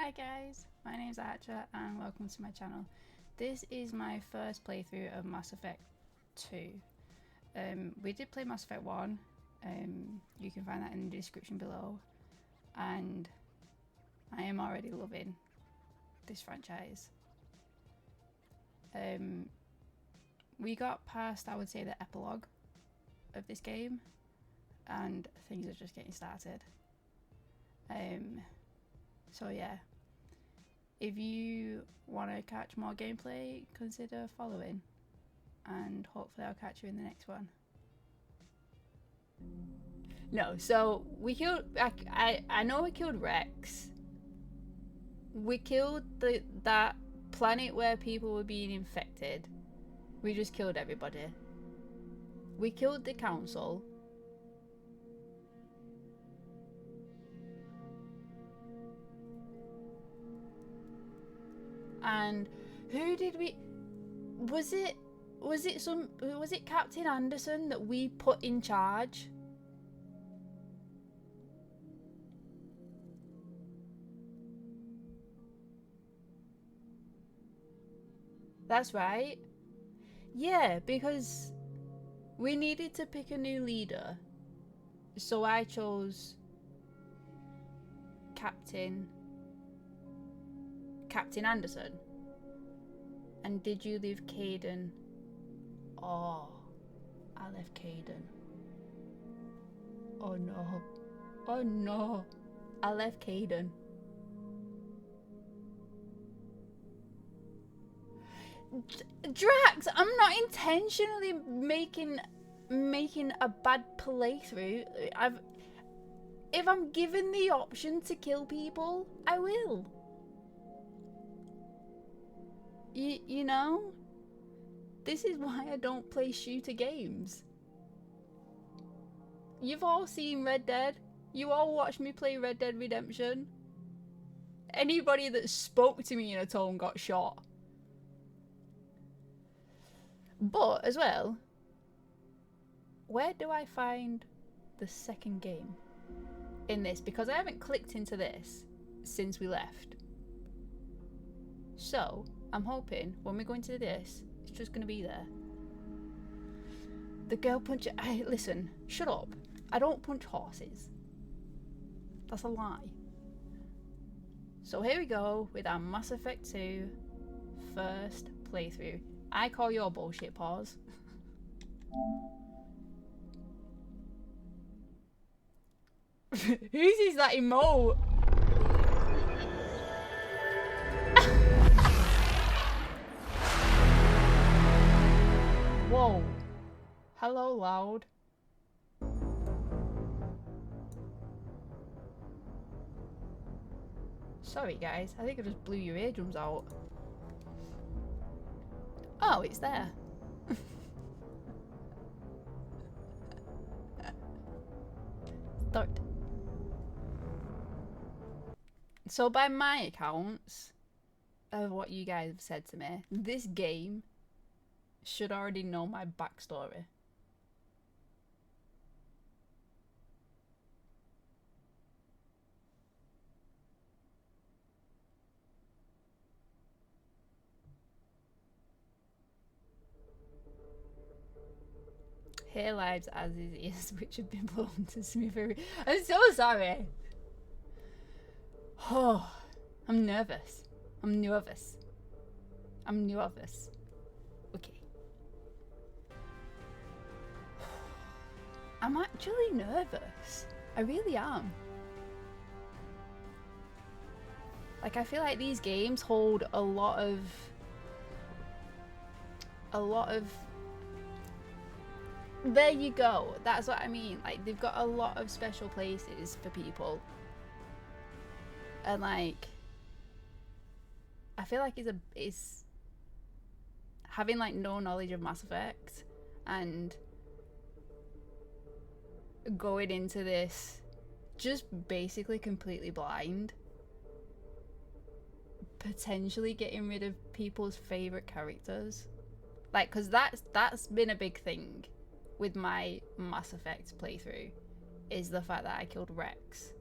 Hi guys, my name's Archer and welcome to my channel. This is my first playthrough of Mass Effect 2. We did play Mass Effect 1, you can find that in the description below, and I am already loving this franchise. We got past, I would say, the epilogue of this game, and things are just getting started. So yeah, if you want to catch more gameplay, consider following, and hopefully I'll catch you in the next one. No, so we killed, I know we killed Rex. We killed that planet where people were being infected. We just killed everybody. We killed the council. And who did we, was it Captain Anderson that we put in charge? That's right. Yeah, because we needed to pick a new leader. So I chose Captain Anderson. And did you leave Caden? Oh, I left Caden. Oh no. Oh no. I left Caden. Drax, I'm not intentionally making a bad playthrough. If I'm given the option to kill people, I will. You know? This is why I don't play shooter games. You've all seen Red Dead. You all watched me play Red Dead Redemption. Anybody that spoke to me in a tone got shot. But, as well, where do I find the second game in this? Because I haven't clicked into this since we left. So, I'm hoping when we go into this, it's just going to be there. The girl puncher... Listen, shut up. I don't punch horses. That's a lie. So here we go with our Mass Effect 2 first playthrough. I call your bullshit pause. Whose is that emote? Whoa. Hello, loud. Sorry guys, I think I just blew your eardrums out. Oh, it's there. Start. So by my accounts of what you guys have said to me, this game should already know my backstory. Here lives as his ears, which have been blown to smithereens. I'm so sorry. Oh, I'm nervous. I'm nervous. I'm nervous. Okay. I'm actually nervous. I really am. Like, I feel like these games hold a lot of there you go, that's what I mean. Like, they've got a lot of special places for people, and like, I feel like it's having like no knowledge of Mass Effect and going into this just basically completely blind, potentially getting rid of people's favorite characters, like, because that's been a big thing with my Mass Effect playthrough, is the fact that I killed Rex.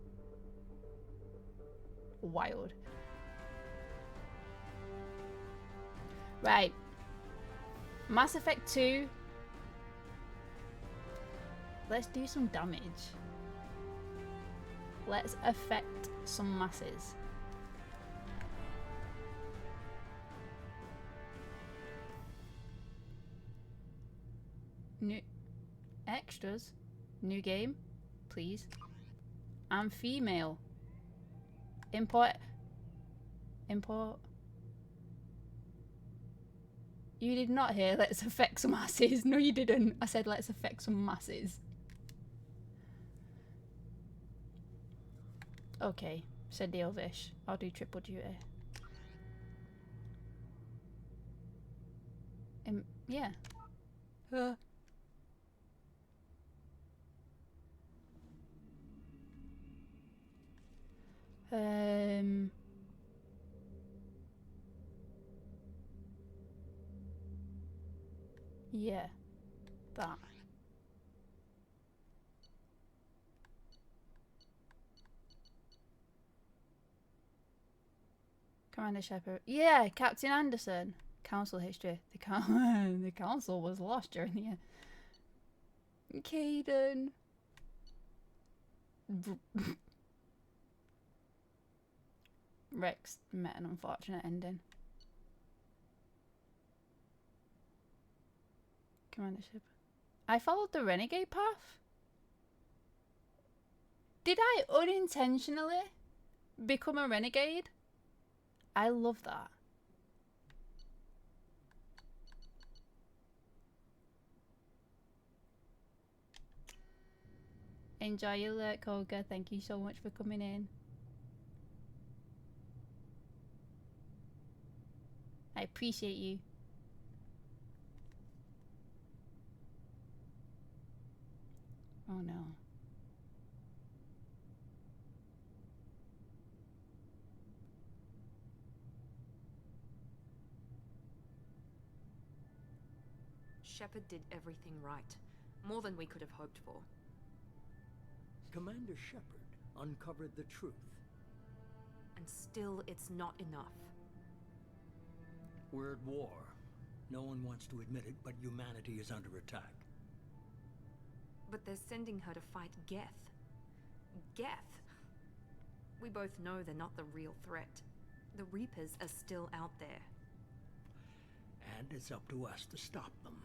Wild. Right. Mass Effect 2. Let's do some damage. Let's affect some masses. New extras. New game, please. I'm female. Import. You did not hear let's affect some masses. No, you didn't. I said let's affect some masses. Okay, said the Elvish. I'll do triple duty. Yeah. Yeah. That. Commander Shepard. Yeah, Captain Anderson. Council history. The council was lost during the year. Caden. Rex met an unfortunate ending. Commander Shepard. I followed the renegade path? Did I unintentionally become a renegade? I love that. Enjoy your lurk, Koga. Thank you so much for coming in. I appreciate you. Oh no. Shepard did everything right. More than we could have hoped for. Commander Shepard uncovered the truth. And still, it's not enough. We're at war. No one wants to admit it, but humanity is under attack. But they're sending her to fight Geth. Geth! We both know they're not the real threat. The Reapers are still out there. And it's up to us to stop them.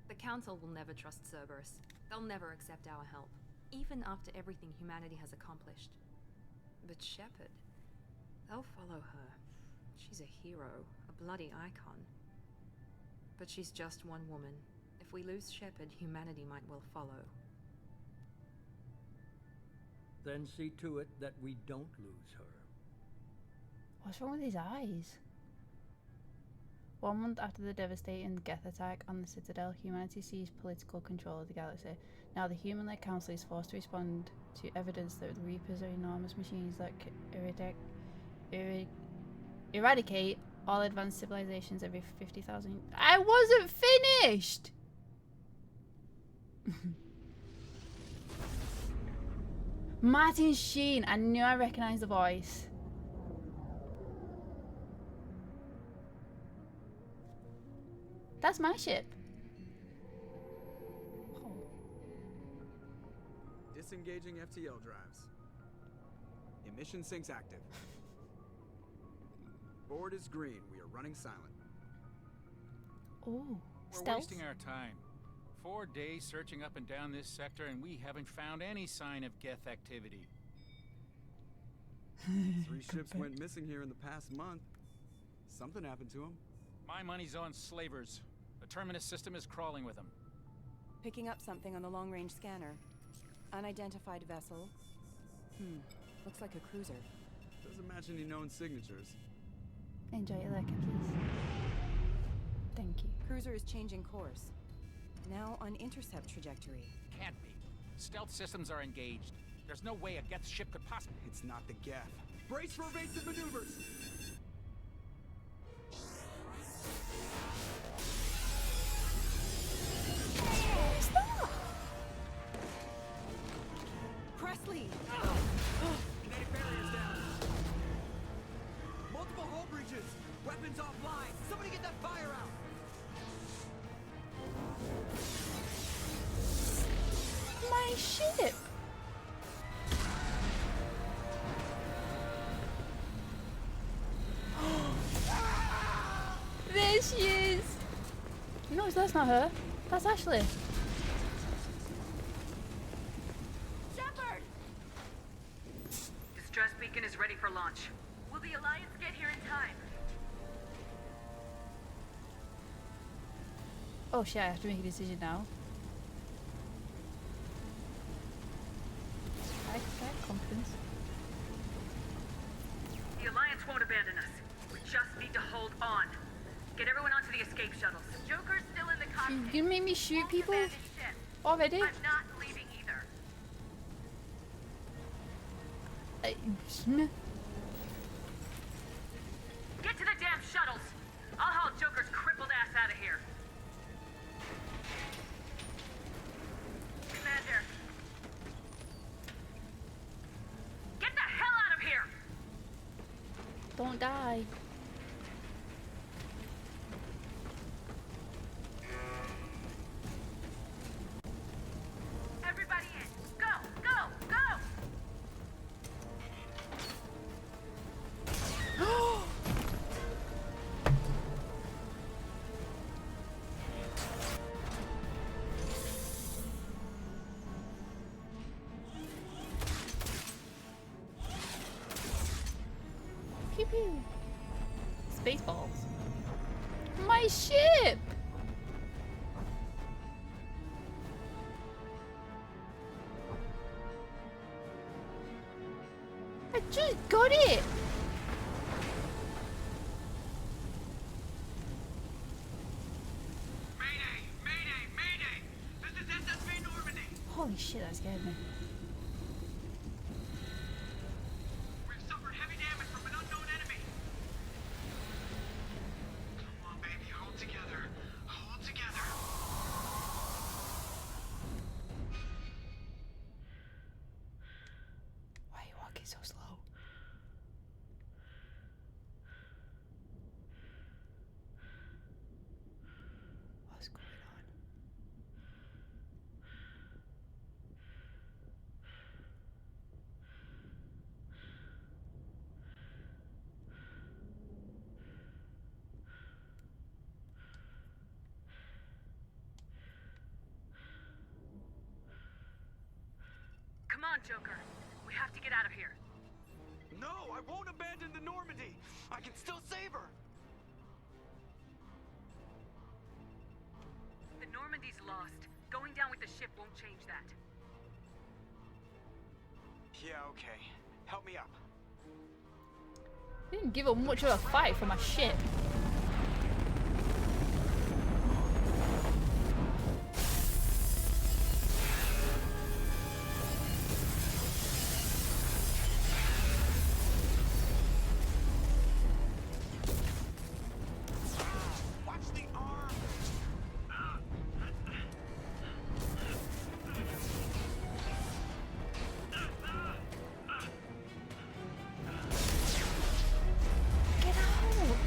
The Council will never trust Cerberus. They'll never accept our help, even after everything humanity has accomplished. But Shepard, they'll follow her. She's a hero, a bloody icon. But she's just one woman. If we lose Shepard, humanity might well follow. Then see to it that we don't lose her. What's wrong with his eyes? 1 month after the devastating Geth attack on the Citadel, humanity seized political control of the galaxy. Now the human-led Council is forced to respond to evidence that the Reapers are enormous machines that can eradicate all advanced civilizations every 50,000. I wasn't finished! Martin Sheen. I knew I recognized the voice. That's my ship. Oh. Disengaging FTL drives. Emission sinks active. Board is green. We are running silent. Oh, We're stealth. wasting our time. 4 days searching up and down this sector, and we haven't found any sign of Geth activity. 3 ships went missing here in the past month. Something happened to them. My money's on slavers. The Terminus system is crawling with them. Picking up something on the long-range scanner. Unidentified vessel. Looks like a cruiser. Doesn't match any known signatures. Enjoy your lurker, please. Thank you. Cruiser is changing course. Now on intercept trajectory. Can't be. Stealth systems are engaged. There's no way a Geth ship could possibly... It's not the Geth. Brace for evasive maneuvers! What is that? Presley! Kinetic barriers down. Multiple hull breaches. Weapons offline! Somebody get that fire out! My ship! There she is! No, that's not her. That's Ashley. Shepard! Distress beacon is ready for launch. Will the Alliance get here in time? Oh shit, I have to make a decision now. I have confidence. The Alliance won't abandon us. We just need to hold on. Get everyone onto the escape shuttles. Joker's still in the cockpit. You made me shoot Won't people abandon ship. already? I'm not leaving either. Get to the damn shuttles! I'll haul Joker's crippled ass out of here. Commander, Get the hell out of here! Don't die. everybody in. Go, go, go! Pew pew. Spaceballs. My ship! I just got it! Mayday! Mayday! Mayday! This is SSV Normandy! Holy shit, that scared me. We've suffered heavy damage from an unknown enemy! Come on, baby, hold together. Hold together. Why are you walking so slow? What's going on? Come on, Joker. We have to get out of here. No, I won't abandon the Normandy! I can still save her! The Normandy's lost. Going down with the ship won't change that. Yeah, okay. Help me up. Didn't give up much of a fight for my ship. Watch the arm! Get out!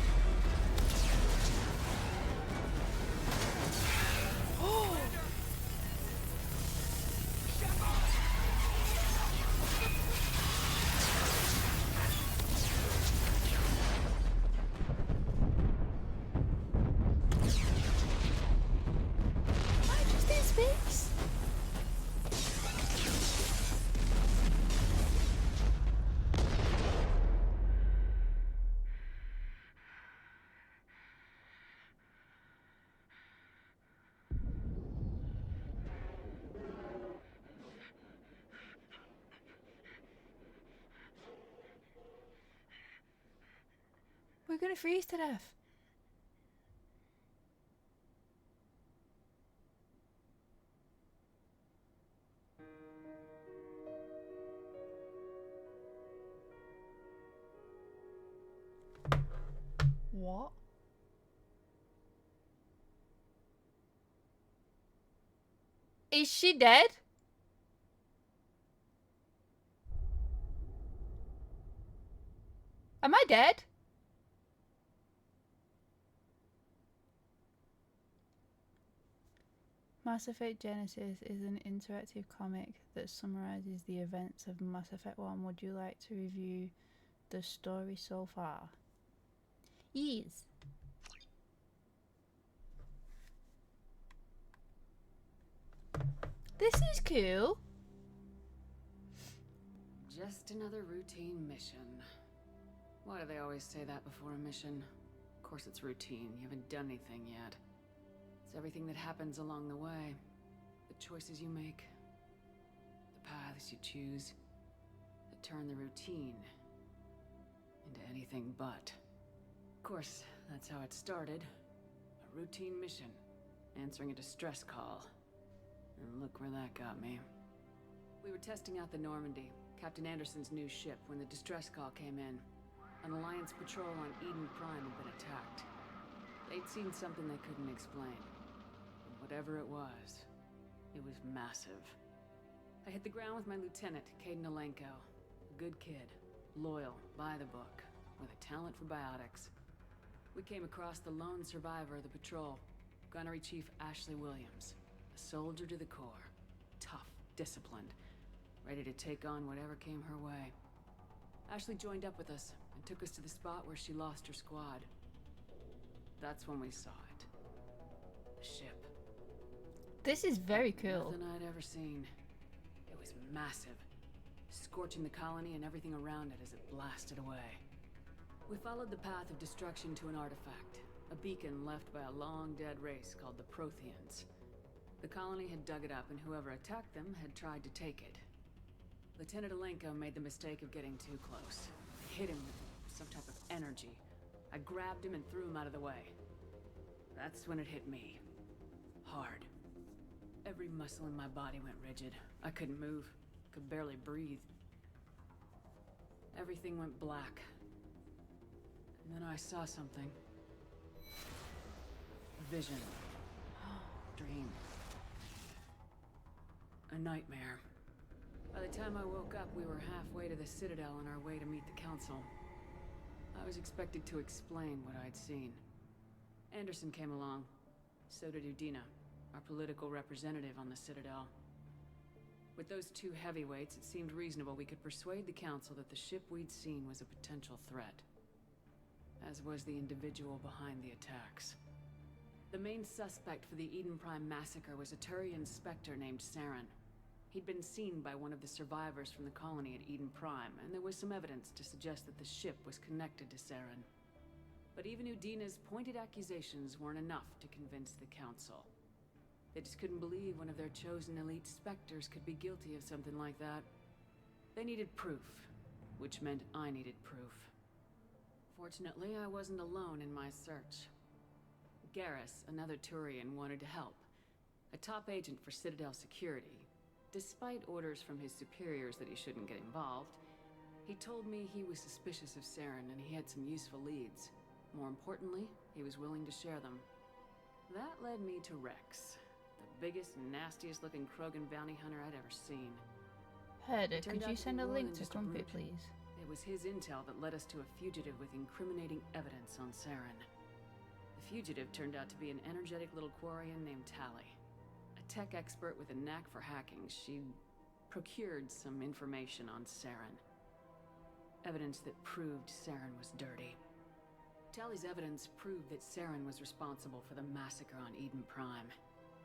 Oh! Am I just in space? We're gonna freeze to death. What? Is she dead? Am I dead? Mass Effect Genesis is an interactive comic that summarizes the events of Mass Effect 1. Would you like to review the story so far? Yes. This is cool. Just another routine mission. Why do they always say that before a mission? Of course it's routine. You haven't done anything yet. It's everything that happens along the way. The choices you make. The paths you choose. That turn the routine into anything but. Of course, that's how it started. A routine mission. Answering a distress call. And look where that got me. We were testing out the Normandy, Captain Anderson's new ship, when the distress call came in. An Alliance patrol on Eden Prime had been attacked. They'd seen something they couldn't explain. And whatever it was massive. I hit the ground with my lieutenant, Caden Alenko. A good kid, loyal, by the book, with a talent for biotics. We came across the lone survivor of the patrol, Gunnery Chief Ashley Williams. A soldier to the core. Tough, disciplined, ready to take on whatever came her way. Ashley joined up with us and took us to the spot where she lost her squad. That's when we saw it. The ship. This is very cool. Nothing I'd ever seen. It was massive, scorching the colony and everything around it as it blasted away. We followed the path of destruction to an artifact, a beacon left by a long-dead race called the Protheans. The colony had dug it up, and whoever attacked them had tried to take it. Lieutenant Alenko made the mistake of getting too close. I hit him with some type of energy. I grabbed him and threw him out of the way. That's when it hit me. Hard. Every muscle in my body went rigid. I couldn't move. Could barely breathe. Everything went black. And then I saw something. A vision. Dream. A nightmare. By the time I woke up, we were halfway to the Citadel on our way to meet the Council. I was expected to explain what I'd seen. Anderson came along. So did Udina, our political representative on the Citadel. With those two heavyweights, it seemed reasonable we could persuade the Council that the ship we'd seen was a potential threat. As was the individual behind the attacks. The main suspect for the Eden Prime massacre was a Turian Spectre named Saren. He'd been seen by one of the survivors from the colony at Eden Prime, and there was some evidence to suggest that the ship was connected to Saren. But even Udina's pointed accusations weren't enough to convince the Council. They just couldn't believe one of their chosen elite Spectres could be guilty of something like that. They needed proof, which meant I needed proof. Fortunately, I wasn't alone in my search. Garrus, another Turian, wanted to help. A top agent for Citadel security. Despite orders from his superiors that he shouldn't get involved, he told me he was suspicious of Saren and he had some useful leads. More importantly, he was willing to share them. That led me to Rex, the biggest, nastiest looking Krogan bounty hunter I'd ever seen. Herder, could you send a link to Crumpet, please? It was his intel that led us to a fugitive with incriminating evidence on Saren. The fugitive turned out to be an energetic little Quarian named Tali. A tech expert with a knack for hacking, she procured some information on Saren. Evidence that proved Saren was dirty. Tali's evidence proved that Saren was responsible for the massacre on Eden Prime,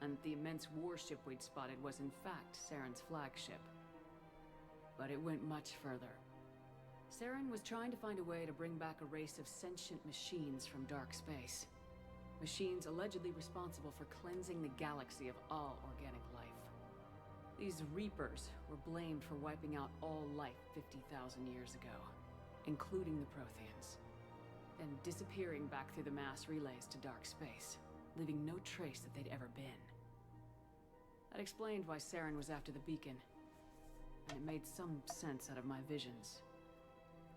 and the immense warship we'd spotted was in fact Saren's flagship. But it went much further. Saren was trying to find a way to bring back a race of sentient machines from dark space. Machines allegedly responsible for cleansing the galaxy of all organic life. These Reapers were blamed for wiping out all life 50,000 years ago, including the Protheans, and disappearing back through the mass relays to dark space, leaving no trace that they'd ever been. That explained why Saren was after the beacon, and it made some sense out of my visions,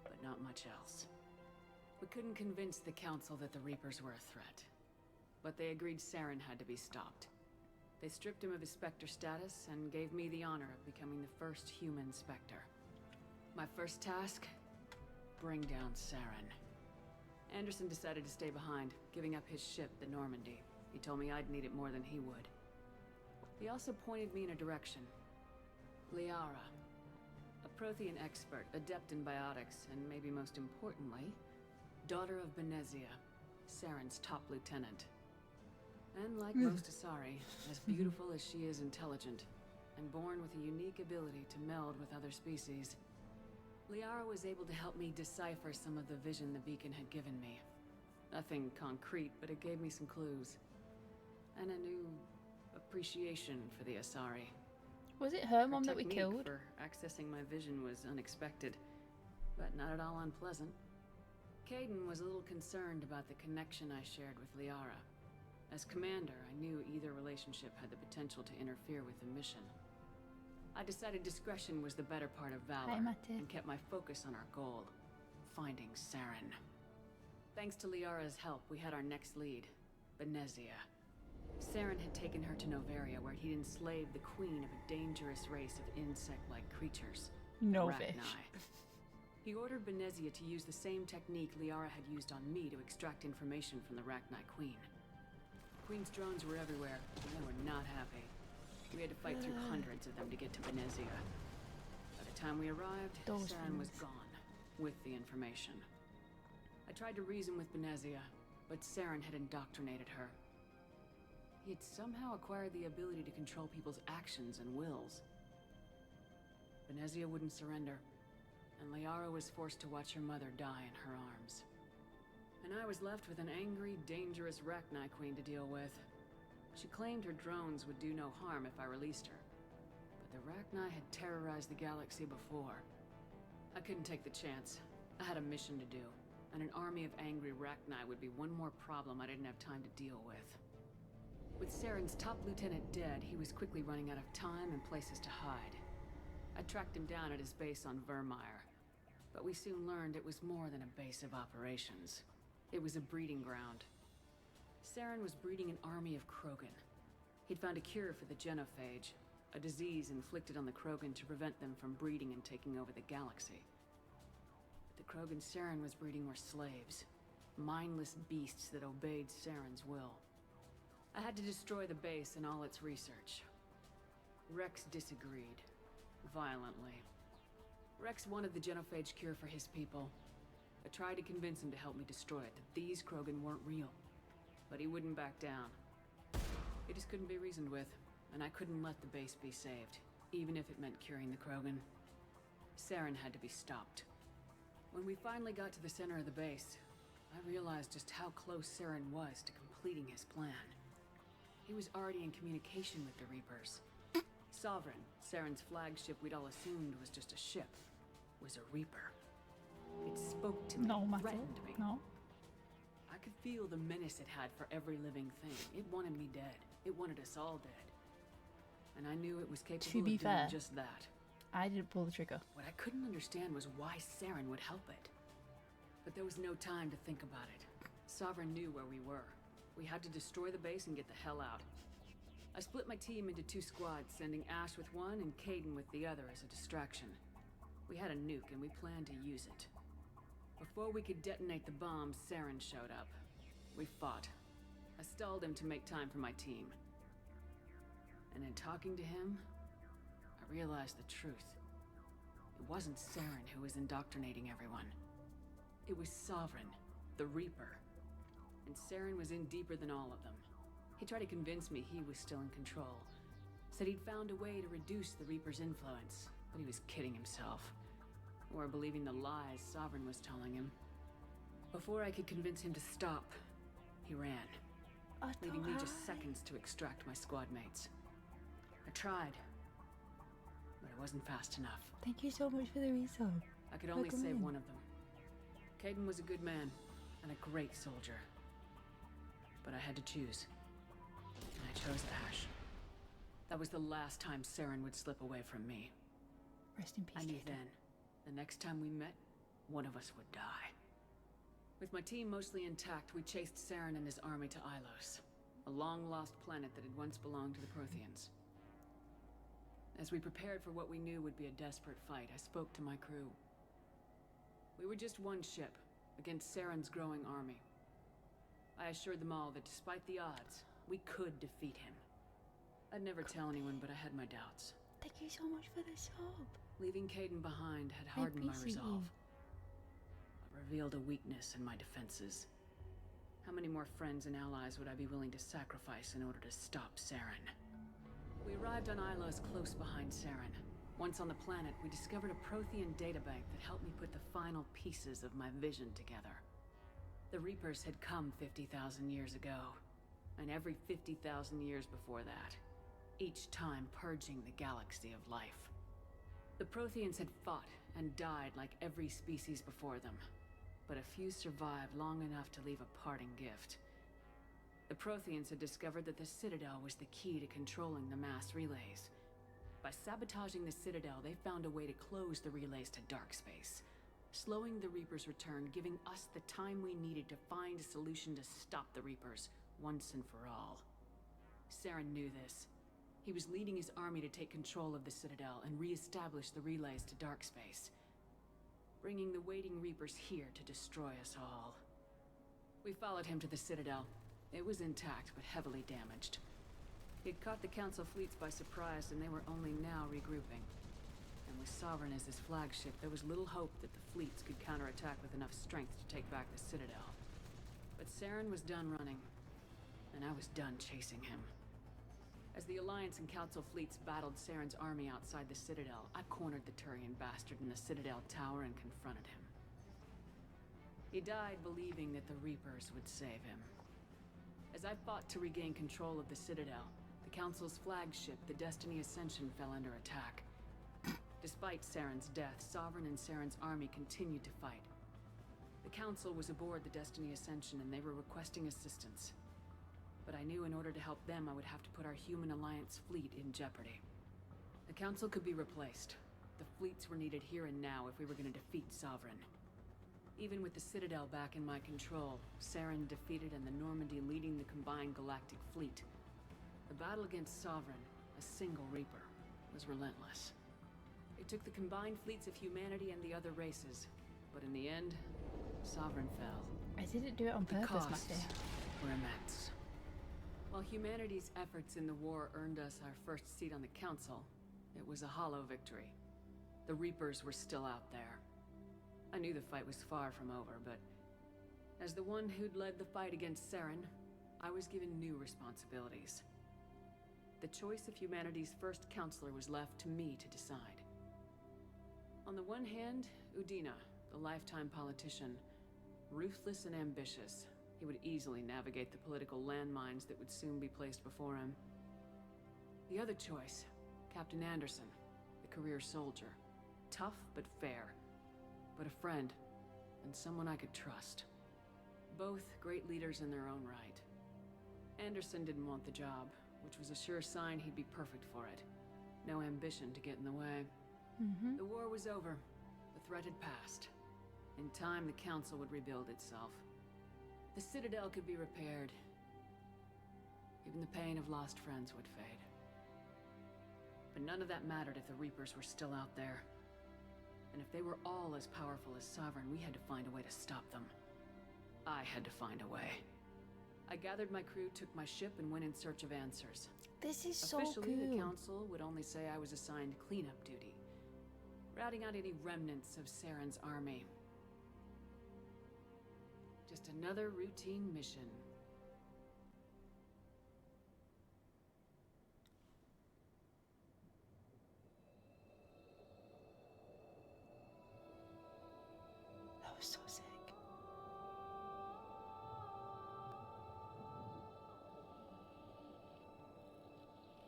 but not much else. We couldn't convince the Council that the Reapers were a threat. But they agreed Saren had to be stopped. They stripped him of his Spectre status and gave me the honor of becoming the first human Spectre. My first task? Bring down Saren. Anderson decided to stay behind, giving up his ship, the Normandy. He told me I'd need it more than he would. He also pointed me in a direction. Liara, a Prothean expert, adept in biotics, and maybe most importantly, daughter of Benezia, Saren's top lieutenant. And like most Asari, as beautiful as she is intelligent, and born with a unique ability to meld with other species, Liara was able to help me decipher some of the vision the beacon had given me. Nothing concrete, but it gave me some clues. And a new appreciation for the Asari. Was it her Her mom that we technique killed? for accessing my vision was unexpected, but not at all unpleasant. Caden was a little concerned about the connection I shared with Liara. As commander, I knew either relationship had the potential to interfere with the mission. I decided discretion was the better part of valor, and kept my focus on our goal, finding Saren. Thanks to Liara's help, we had our next lead, Benezia. Saren had taken her to Noveria, where he'd enslaved the queen of a dangerous race of insect-like creatures. No Rachni. fish. He ordered Benezia to use the same technique Liara had used on me to extract information from the Rachni queen. Queen's drones were everywhere, and they were not happy. We had to fight through hundreds of them to get to Benezia. By the time we arrived, Saren was gone, with the information. I tried to reason with Benezia, but Saren had indoctrinated her. He had somehow acquired the ability to control people's actions and wills. Benezia wouldn't surrender, and Liara was forced to watch her mother die in her arms. And I was left with an angry, dangerous Rachni queen to deal with. She claimed her drones would do no harm if I released her. But the Rachni had terrorized the galaxy before. I couldn't take the chance. I had a mission to do, and an army of angry Rachni would be one more problem I didn't have time to deal with. With Saren's top lieutenant dead, he was quickly running out of time and places to hide. I tracked him down at his base on Vermeer, but we soon learned it was more than a base of operations. It was a breeding ground. Saren was breeding an army of Krogan. He'd found a cure for the genophage, a disease inflicted on the Krogan to prevent them from breeding and taking over the galaxy. But the Krogan Saren was breeding were slaves, mindless beasts that obeyed Saren's will. I had to destroy the base and all its research. Rex disagreed, violently. Rex wanted the genophage cure for his people. I tried to convince him to help me destroy it, that these Krogan weren't real. But he wouldn't back down. He just couldn't be reasoned with, and I couldn't let the base be saved, even if it meant curing the Krogan. Saren had to be stopped. When we finally got to the center of the base, I realized just how close Saren was to completing his plan. He was already in communication with the Reapers. Sovereign, Saren's flagship we'd all assumed was just a ship, was a Reaper. It spoke to me, threatened me. No. I could feel the menace it had for every living thing. It wanted me dead. It wanted us all dead. And I knew it was capable of doing just that. I didn't pull the trigger. What I couldn't understand was why Saren would help it. But there was no time to think about it. Sovereign knew where we were. We had to destroy the base and get the hell out. I split my team into 2 squads, sending Ash with one and Caden with the other as a distraction. We had a nuke and we planned to use it. Before we could detonate the bomb, Saren showed up. We fought. I stalled him to make time for my team. And in talking to him, I realized the truth. It wasn't Saren who was indoctrinating everyone. It was Sovereign, the Reaper. And Saren was in deeper than all of them. He tried to convince me he was still in control. Said he'd found a way to reduce the Reaper's influence, but he was kidding himself. Or believing the lies Sovereign was telling him. Before I could convince him to stop, he ran, leaving me just seconds to extract my squad mates. I tried, but it wasn't fast enough. Thank you so much for the resub. I could only save one of them. Caden was a good man, and a great soldier. But I had to choose. And I chose Ash. That was the last time Saren would slip away from me. Rest in peace, I knew Caden. then, the next time we met, one of us would die. With my team mostly intact, we chased Saren and his army to Ilos, a long-lost planet that had once belonged to the Protheans. As we prepared for what we knew would be a desperate fight, I spoke to my crew. We were just one ship, against Saren's growing army. I assured them all that despite the odds, we could defeat him. I'd never tell anyone, but I had my doubts. Thank you so much for the sub. Leaving Caden behind had I hardened my appreciate you. resolve. It revealed a weakness in my defenses. How many more friends and allies would I be willing to sacrifice in order to stop Saren? We arrived on Ilos close behind Saren. Once on the planet, we discovered a Prothean databank that helped me put the final pieces of my vision together. The Reapers had come 50,000 years ago, and every 50,000 years before that, each time purging the galaxy of life. The Protheans had fought and died like every species before them, but a few survived long enough to leave a parting gift. The Protheans had discovered that the Citadel was the key to controlling the mass relays. By sabotaging the Citadel, they found a way to close the relays to dark space, slowing the Reapers' return, giving us the time we needed to find a solution to stop the Reapers once and for all. Saren knew this. He was leading his army to take control of the Citadel and re-establish the relays to dark space, bringing the waiting Reapers here to destroy us all. We followed him to the Citadel. It was intact, but heavily damaged. He'd caught the Council fleets by surprise, and they were only now regrouping. And with Sovereign as his flagship, there was little hope that the fleets could counterattack with enough strength to take back the Citadel. But Saren was done running, and I was done chasing him. As the Alliance and Council fleets battled Saren's army outside the Citadel, I cornered the Turian bastard in the Citadel tower and confronted him. He died believing that the Reapers would save him. As I fought to regain control of the Citadel, the Council's flagship, the Destiny Ascension, fell under attack. Despite Saren's death, Sovereign and Saren's army continued to fight. The Council was aboard the Destiny Ascension and they were requesting assistance. But I knew in order to help them, I would have to put our Human Alliance fleet in jeopardy. The Council could be replaced. The fleets were needed here and now if we were going to defeat Sovereign. Even with the Citadel back in my control, Saren defeated and the Normandy leading the combined galactic fleet. The battle against Sovereign, a single Reaper, was relentless. It took the combined fleets of humanity and the other races, but in the end, Sovereign fell. I didn't do it on The purpose, costs Matthew. were immense. While humanity's efforts in the war earned us our first seat on the Council, it was a hollow victory. The Reapers were still out there. I knew the fight was far from over, but as the one who'd led the fight against Saren, I was given new responsibilities. The choice of humanity's first counselor was left to me to decide. On the one hand, Udina, the lifetime politician, ruthless and ambitious. He would easily navigate the political landmines that would soon be placed before him. The other choice, Captain Anderson, the career soldier. Tough but fair, but a friend, and someone I could trust. Both great leaders in their own right. Anderson didn't want the job, which was a sure sign he'd be perfect for it. No ambition to get in the way. The war was over. The threat had passed. In time, the Council would rebuild itself. The Citadel could be repaired. Even the pain of lost friends would fade. But none of that mattered if the Reapers were still out there. And if they were all as powerful as Sovereign, we had to find a way to stop them. I had to find a way. I gathered my crew, took my ship, and went in search of answers. This is so Officially, cool. the Council would only say I was assigned cleanup duty, routing out any remnants of Saren's army. Just another routine mission. That was so sick.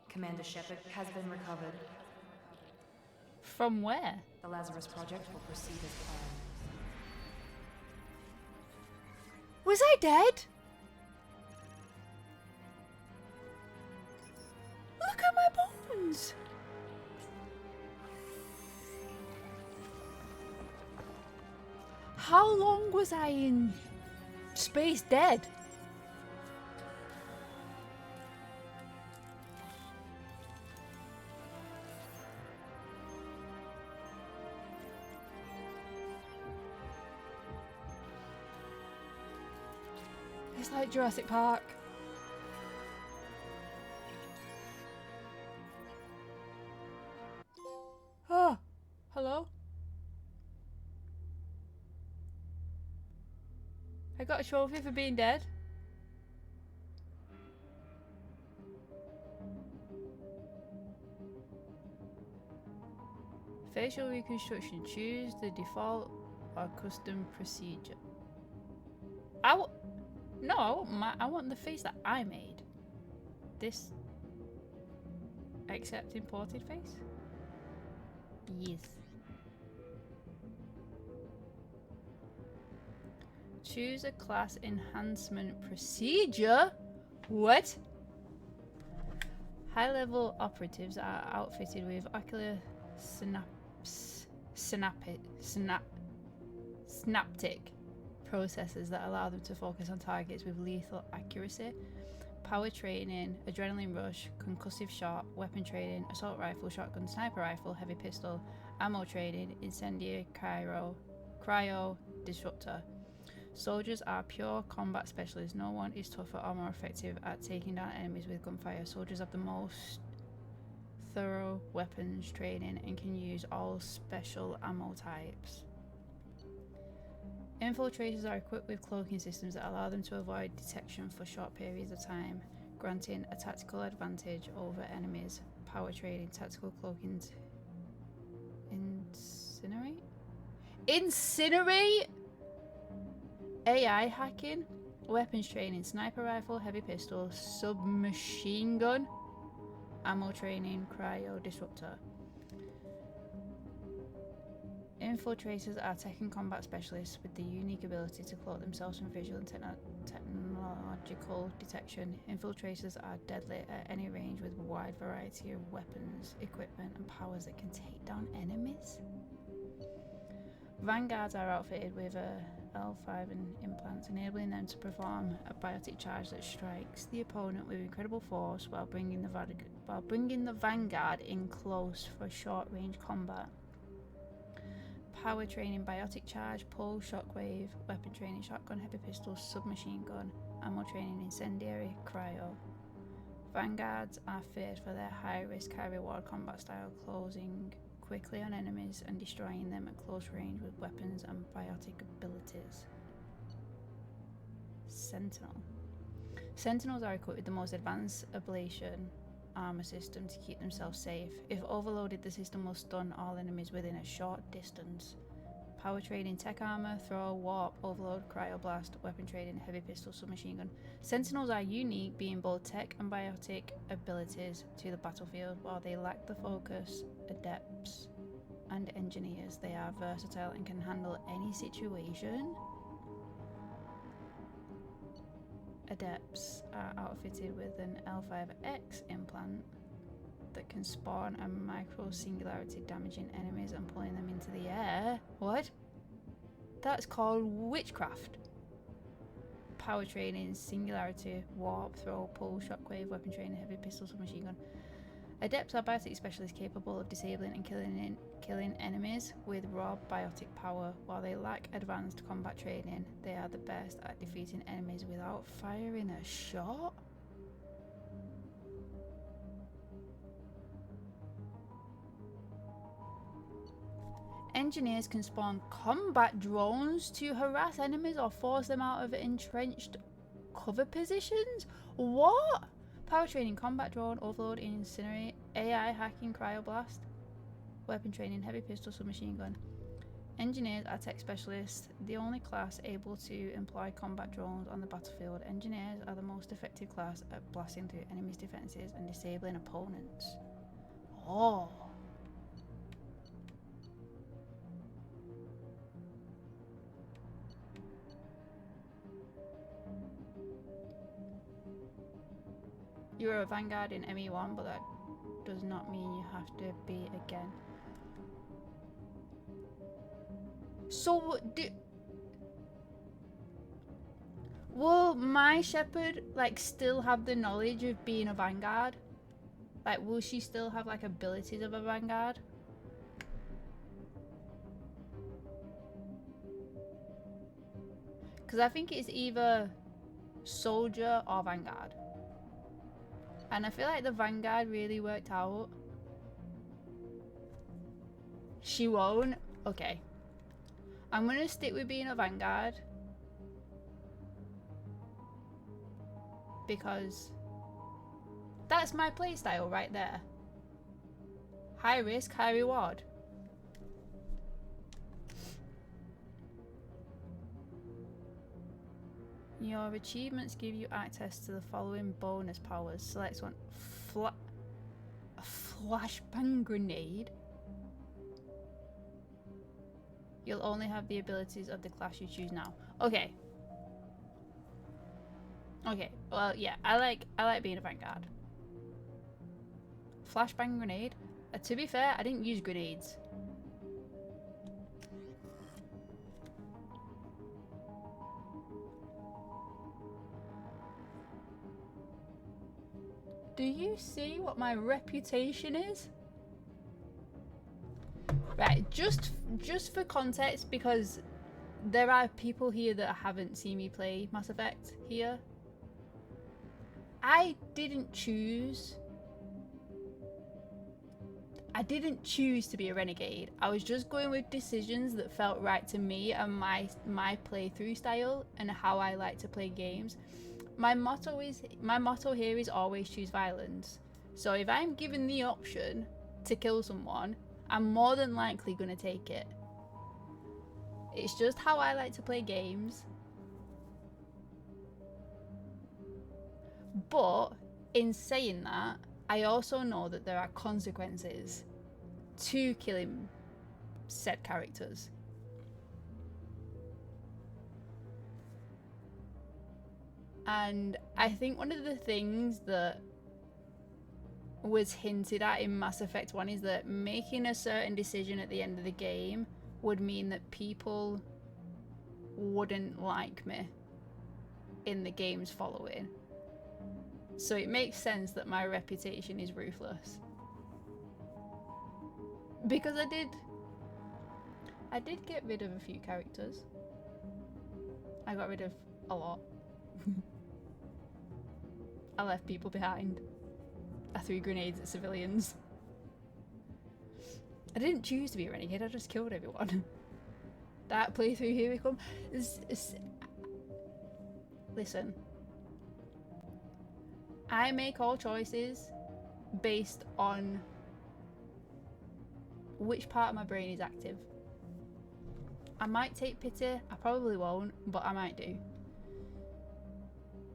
Commander Shepard has been recovered. From where? The Lazarus Project will proceed as planned. Was I dead? Look at my bones. How long was I in space dead? It's like Jurassic Park. I got a trophy for being dead. Facial reconstruction. Choose the default or custom procedure. No, I want the face that I made. This. Accept imported face? Yes. Choose a class enhancement procedure? What? High-level operatives are outfitted with ocular synaptic processors that allow them to focus on targets with lethal accuracy. Power training, adrenaline rush, concussive shot, weapon training, assault rifle, shotgun, sniper rifle, heavy pistol, ammo training, incendiary, cryo, disruptor. Soldiers are pure combat specialists. No one is tougher or more effective at taking down enemies with gunfire. Soldiers have the most thorough weapons training and can use all special ammo types. Infiltrators are equipped with cloaking systems that allow them to avoid detection for short periods of time, granting a tactical advantage over enemies. Power training, tactical cloaking, incinerate? AI hacking, weapons training, sniper rifle, heavy pistol, submachine gun, ammo training, cryo, disruptor. Infiltrators are tech and combat specialists with the unique ability to cloak themselves from visual and technological detection. Infiltrators are deadly at any range with a wide variety of weapons, equipment, and powers that can take down enemies. Vanguards are outfitted with L5 implants, enabling them to perform a biotic charge that strikes the opponent with incredible force while bringing the Vanguard in close for short-range combat. Power training, biotic charge, pull, shockwave, weapon training, shotgun, heavy pistol, submachine gun, ammo training, incendiary, cryo. Vanguards are fitted for their high-risk, high-reward combat style, closing quickly on enemies and destroying them at close range with weapons and biotic abilities. Sentinel. Sentinels are equipped with the most advanced ablation armor system to keep themselves safe. If overloaded, the system will stun all enemies within a short distance. Power training, tech armor, throw, warp, overload, cryoblast, weapon training, heavy pistol, submachine gun. Sentinels are unique, being both tech and biotic abilities to the battlefield. While they lack the focus, adepts and engineers, they are versatile and can handle any situation. Adepts are outfitted with an L5X implant that can spawn a micro-singularity, damaging enemies and pulling them into the air. What? That's called witchcraft. Power training, singularity, warp, throw, pull, shockwave, weapon training, heavy pistol, submachine gun. Adepts are biotic specialists capable of disabling and killing enemies with raw biotic power. While they lack advanced combat training, they are the best at defeating enemies without firing a shot. Engineers can spawn combat drones to harass enemies or force them out of entrenched cover positions? What? Power training, combat drone, overload, incinerate, AI hacking, cryoblast, weapon training, heavy pistol, submachine gun. Engineers are tech specialists, the only class able to employ combat drones on the battlefield. Engineers are the most effective class at blasting through enemies' defenses and disabling opponents. Oh. You're a Vanguard in ME1, but that does not mean you have to be again. So, will my Shepherd, like, still have the knowledge of being a Vanguard? Like, will she still have, like, abilities of a Vanguard? Because I think it's either Soldier or Vanguard. And I feel like the Vanguard really worked out. She won't? Okay. I'm gonna stick with being a Vanguard. because that's my playstyle right there. High risk, high reward. Your achievements give you access to the following bonus powers. Select one. A flashbang grenade. You'll only have the abilities of the class you choose now. Okay. Okay. Well, yeah. I like being a vanguard. Flashbang grenade. To be fair, I didn't use grenades. Do you see what my reputation is? Right, just for context, because there are people here that haven't seen me play Mass Effect here. I didn't choose to be a renegade. I was just going with decisions that felt right to me and my playthrough style and how I like to play games. My motto here is always choose violence. So if I'm given the option to kill someone, I'm more than likely gonna take it. It's just how I like to play games. But in saying that, I also know that there are consequences to killing said characters. And I think one of the things that was hinted at in Mass Effect 1 is that making a certain decision at the end of the game would mean that people wouldn't like me in the games following. So it makes sense that my reputation is ruthless. Because I did get rid of a few characters. I got rid of a lot. I left people behind. I threw grenades at civilians. I didn't choose to be a renegade, I just killed everyone. That playthrough, here we come. Listen. I make all choices based on which part of my brain is active. I might take pity, I probably won't, but I might do.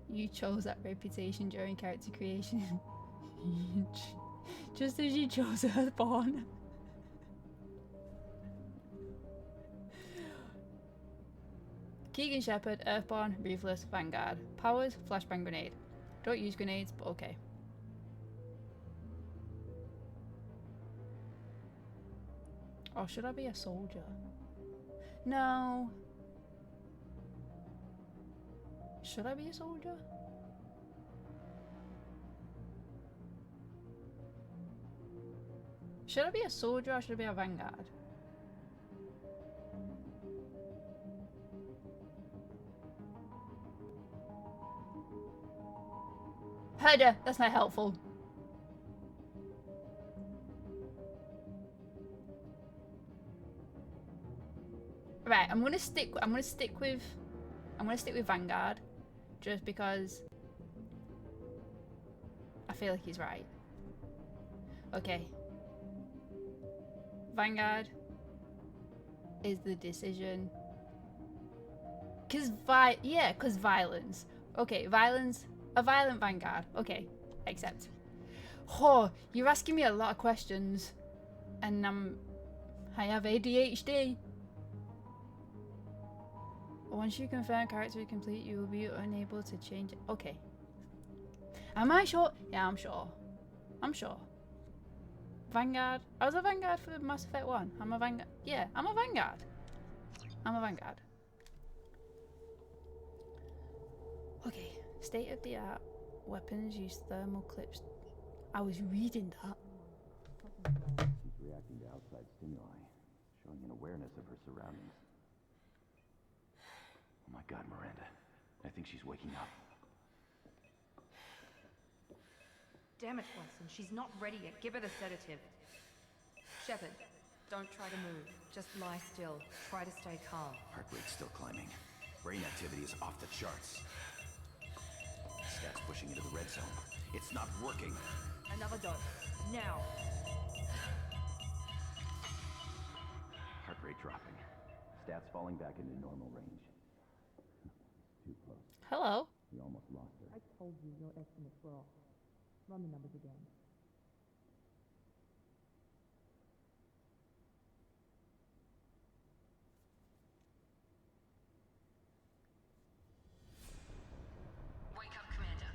You chose that reputation during character creation. Just as you chose Earthborn. Keegan Shepard, Earthborn, Ruthless, Vanguard. Powers, Flashbang Grenade. Don't use grenades, but okay. Or should I be a soldier? No. Should I be a soldier? Should I be a soldier or should I be a vanguard? Herder, that's not helpful. Right, I'm gonna stick with Vanguard, just because I feel like he's right. Okay. Vanguard is the decision. Cause violence. Okay, violence. A violent vanguard. Okay, accept. Oh, you're asking me a lot of questions, and I have ADHD. Once you confirm character is complete, you will be unable to change it. Okay. Am I sure? Yeah, I'm sure. I'm sure. Vanguard. I was a Vanguard for Mass Effect 1. I'm a Vanguard. Yeah, I'm a Vanguard. I'm a Vanguard. Okay. State of the art. Weapons use thermal clips. I was reading that. She's reacting to outside stimuli, showing an awareness of her surroundings. Oh my God, Miranda. I think she's waking up. Damn it, Watson. She's not ready yet. Give her the sedative. Shepard, don't try to move. Just lie still. Try to stay calm. Heart rate's still climbing. Brain activity is off the charts. Stats pushing into the red zone. It's not working. Another dose. Now. Heart rate dropping. Stats falling back into normal range. Too close. Hello. We almost lost her. I told you your estimates were off. Run the numbers again. Wake up, Commander.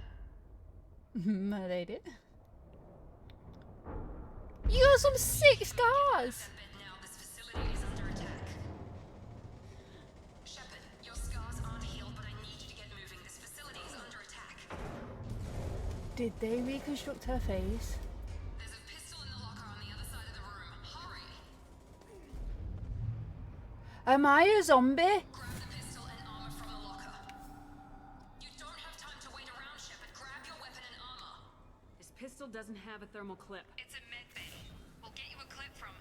My lady. You got some sick scars. Now this facility is under attack. Shepard, your scars aren't healed, but I need you to get moving. This facility is under attack. Did they reconstruct her face? There's a pistol in the locker on the other side of the room. Hurry! Am I a zombie? Grab the pistol and armor from the locker. You don't have time to wait around, Shepard. Grab your weapon and armor. This pistol doesn't have a thermal clip. It's a med bay. We'll get you a clip from...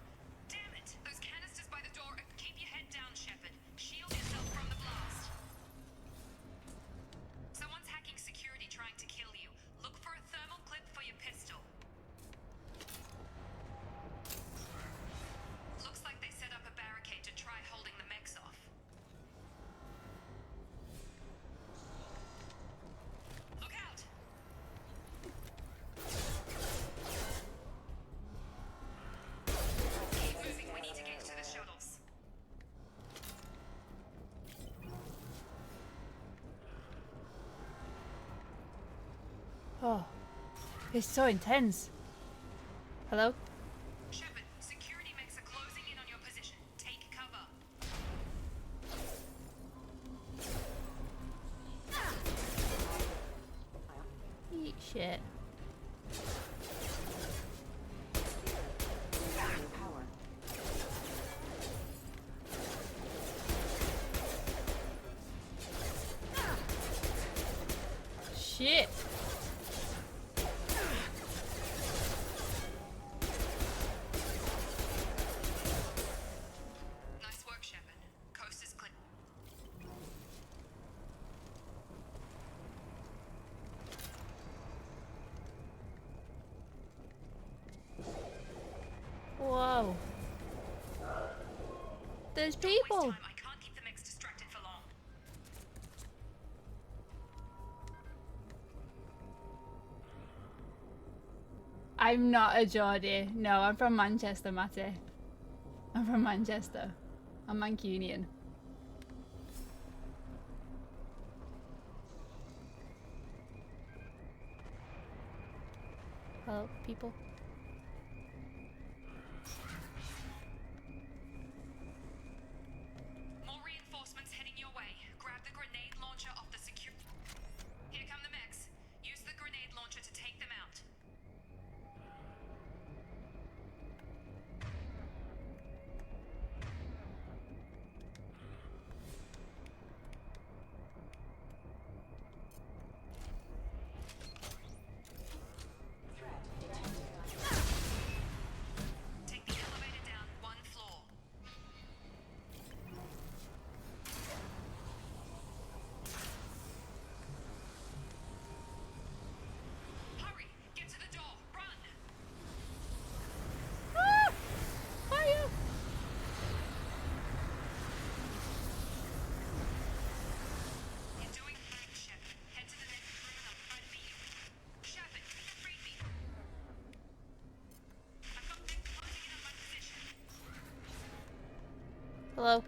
Damn it! Those canisters by the door. Keep your head down, Shepard. Shield yourself from the blast. Someone's hacking security trying to kill you. Look for a thermal clip for your pistol. Looks like they set up a barricade to try holding the mechs off. Look out! Keep moving. We need to get to the shuttles. Oh, it's so intense. Hello? Shepard, security mechs are closing in on your position. Take cover. Eat shit. Power. Shit. Nice work, Shepard. Coast is clear. Whoa. There's Don't waste people. time. I can't keep the mechs distracted for long. I'm not a Geordie. No, I'm from Manchester, Matty. I'm from Manchester. I'm Mancunian. Hello, people. More reinforcements heading your way. Grab the grenade launcher off the secure... Here come the mechs. Use the grenade launcher to take them out. Take the elevator down one floor. Hurry! Get to the door! Run! Ah! Fire! You're doing fine, Shepard. Head to the next room and I'll try to meet you. Shepard, read me. I've got them closing in on my position. Hello.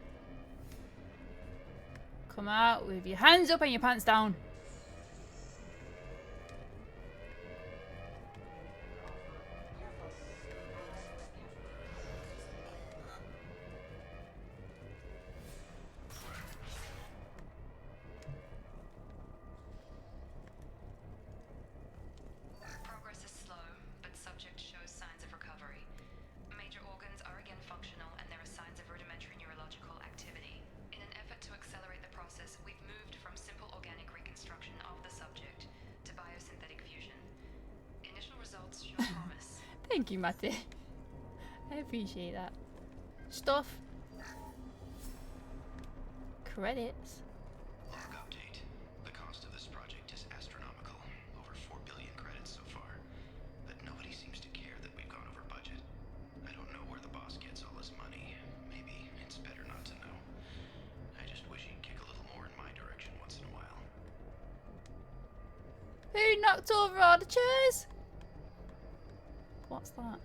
Come out with your hands up and your pants down. Progress is slow, but subject shows signs of recovery. Major organs are again functional, and there are signs of rudimentary neurological activity. In an effort to accelerate the process, we've moved from simple organic reconstruction of the subject to biosynthetic fusion. Initial results show promise. Thank you, Matty. I appreciate that. Stuff. Credits. Log update. The cost of this project is astronomical. Who knocked over all the chairs? What's that?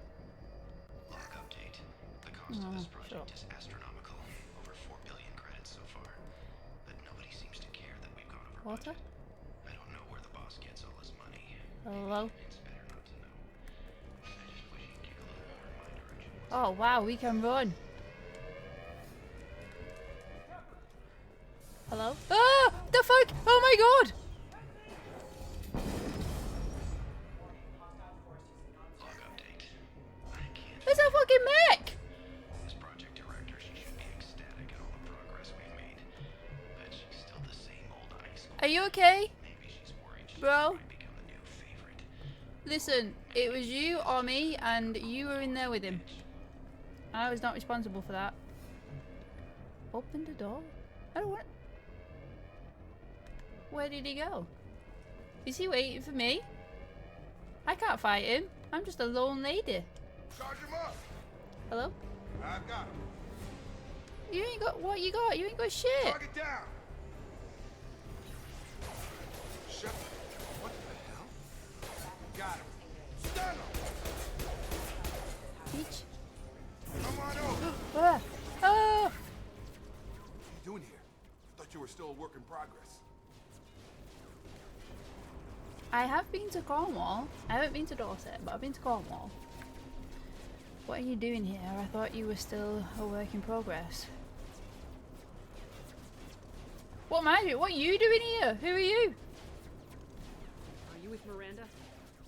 Log update. The cost of this project is astronomical. Over 4 billion credits so far. But nobody seems to care that we've gone over Water? budget. I don't know where the boss gets all his money. Hello? It's better not to know. I just wish he'd kick a little more in my direction. Oh wow, we can run. Hello? Ah! The fuck? Oh my god! Log update. I can't. There's a fucking mech! This project director, she should be ecstatic at all the progress we've made. But she's still the same old ice. Are you okay? Maybe she's worried she Bro? might become the new favorite. Listen, it was you or me, and you were in there with him. I was not responsible for that. Open the door? I don't want... Where did he go? Is he waiting for me? I can't fight him. I'm just a lone lady. Charge him up. Hello? I've got him. You ain't got... What you got? You ain't got shit. Target down. Shut. What the hell? Got him. Stun him. Bitch. Come on over. Ah! Ah! What are you doing here? I thought you were still a work in progress. I have been to Cornwall. I haven't been to Dorset, but I've been to Cornwall. What are you doing here? I thought you were still a work in progress. What am I doing? What are you doing here? Who are you? Are you with Miranda?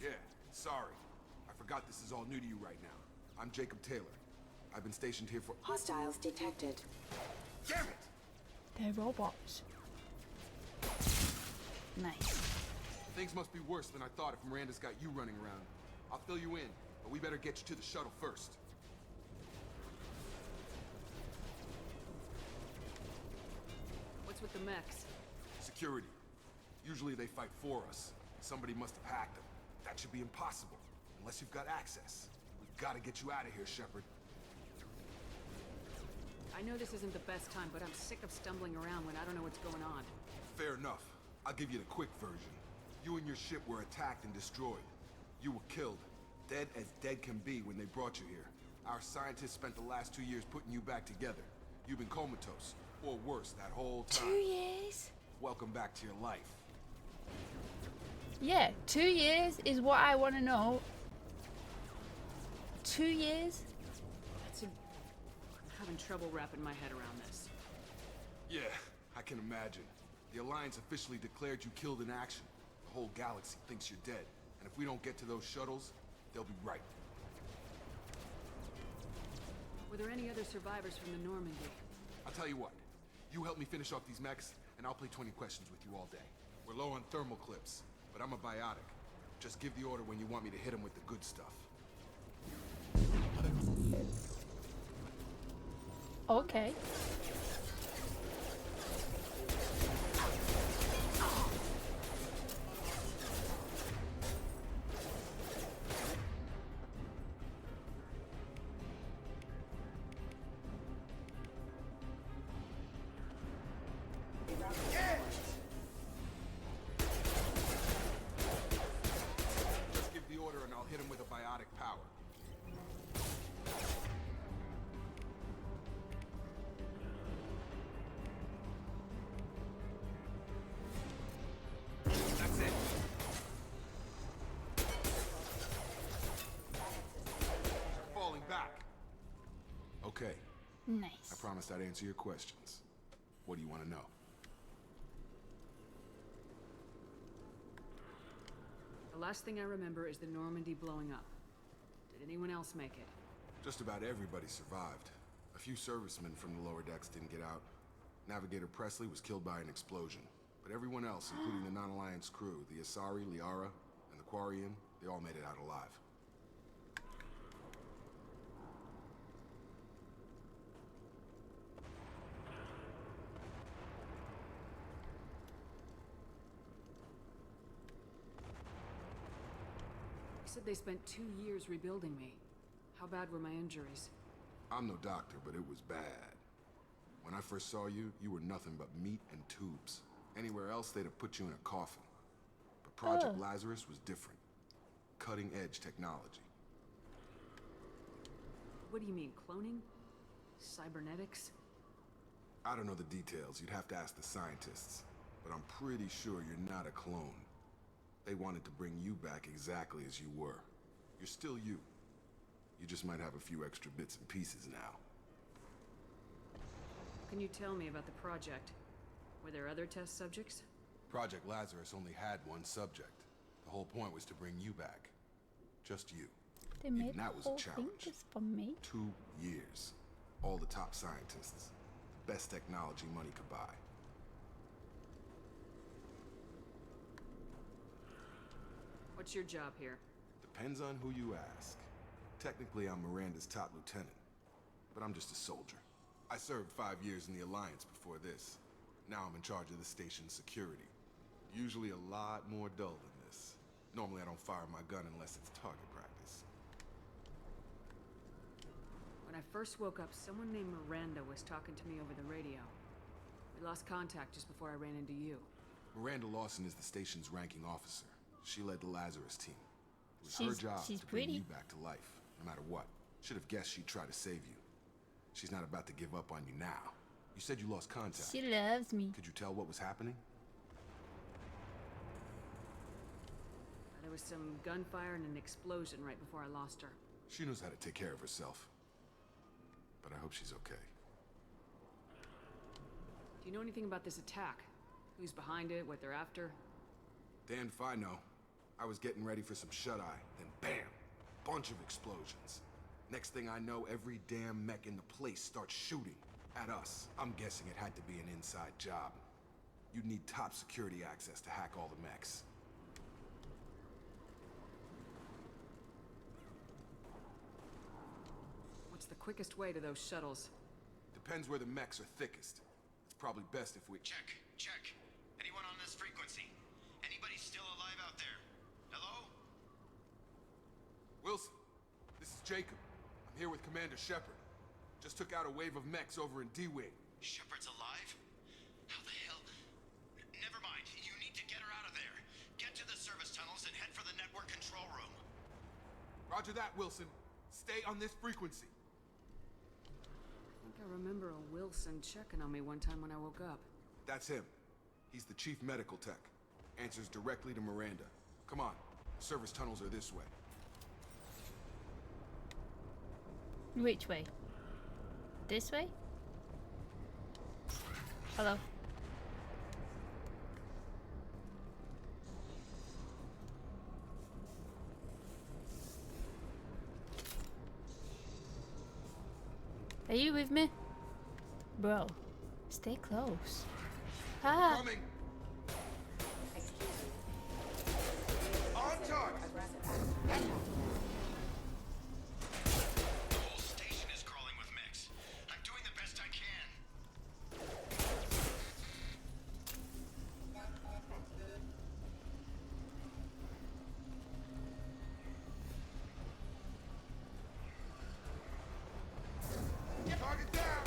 Yeah, sorry. I forgot this is all new to you right now. I'm Jacob Taylor. I've been stationed here for... Hostiles detected. Damn it! They're robots. Nice. Things must be worse than I thought if Miranda's got you running around. I'll fill you in, but we better get you to the shuttle first. What's with the mechs? Security. Usually they fight for us. Somebody must have hacked them. That should be impossible, unless you've got access. We've got to get you out of here, Shepard. I know this isn't the best time, but I'm sick of stumbling around when I don't know what's going on. Fair enough. I'll give you the quick version. You and your ship were attacked and destroyed. You were killed. Dead as dead can be when they brought you here. Our scientists spent the last 2 years putting you back together. You've been comatose, or worse, that whole time. 2 years? Welcome back to your life. Yeah, 2 years is what I want to know. 2 years? I'm having trouble wrapping my head around this. Yeah, I can imagine. The Alliance officially declared you killed in action. The whole galaxy thinks you're dead. And if we don't get to those shuttles, they'll be right. Were there any other survivors from the Normandy? I'll tell you what. You help me finish off these mechs, and I'll play 20 questions with you all day. We're low on thermal clips, but I'm a biotic. Just give the order when you want me to hit them with the good stuff. Okay. Just give the order and I'll hit him with a biotic power. That's it. You're falling back. Okay. Nice. I promised I'd answer your questions. What do you want to know? The last thing I remember is the Normandy blowing up. Did anyone else make it? Just about everybody survived. A few servicemen from the lower decks didn't get out. Navigator Presley was killed by an explosion. But everyone else, including the non-Alliance crew, the Asari, Liara, and the Quarian, they all made it out alive. You said they spent 2 years rebuilding me. How bad were my injuries? I'm no doctor, but it was bad. When I first saw you, you were nothing but meat and tubes. Anywhere else, they'd have put you in a coffin. But Project Lazarus was different. Cutting-edge technology. What do you mean, cloning? Cybernetics? I don't know the details. You'd have to ask the scientists. But I'm pretty sure you're not a clone. They wanted to bring you back exactly as you were. You're still you. You just might have a few extra bits and pieces now. Can you tell me about the project? Were there other test subjects? Project Lazarus only had one subject. The whole point was to bring you back. Just you. They made Even that was a whole thing challenge. just for me. 2 years. All the top scientists. Best technology money could buy. What's your job here? Depends on who you ask. Technically, I'm Miranda's top lieutenant. But I'm just a soldier. I served 5 years in the Alliance before this. Now I'm in charge of the station's security. Usually a lot more dull than this. Normally I don't fire my gun unless it's target practice. When I first woke up, someone named Miranda was talking to me over the radio. We lost contact just before I ran into you. Miranda Lawson is the station's ranking officer. She led the Lazarus team. It was her job to bring you back to life, no matter what. Should have guessed she'd try to save you. She's not about to give up on you now. You said you lost contact. She loves me. Could you tell what was happening? There was some gunfire and an explosion right before I lost her. She knows how to take care of herself. But I hope she's okay. Do you know anything about this attack? Who's behind it, what they're after? Damned if I know. I was getting ready for some shut-eye, then bam! Bunch of explosions. Next thing I know, every damn mech in the place starts shooting at us. I'm guessing it had to be an inside job. You'd need top security access to hack all the mechs. What's the quickest way to those shuttles? Depends where the mechs are thickest. It's probably best if we... Check. Anyone on this frequency? Anybody still alive out there? Hello? Wilson, this is Jacob. I'm here with Commander Shepard. Just took out a wave of mechs over in D-Wing. Shepard's alive? How the hell? Never mind. You need to get her out of there. Get to the service tunnels and head for the network control room. Roger that, Wilson. Stay on this frequency. I think I remember a Wilson checking on me one time when I woke up. That's him. He's the chief medical tech. Answers directly to Miranda. Come on. The service tunnels are this way. Which way? This way? Hello. Are you with me? Bro, stay close. Ah! Coming! On target! The whole station is crawling with mechs. I'm doing the best I can. Target down!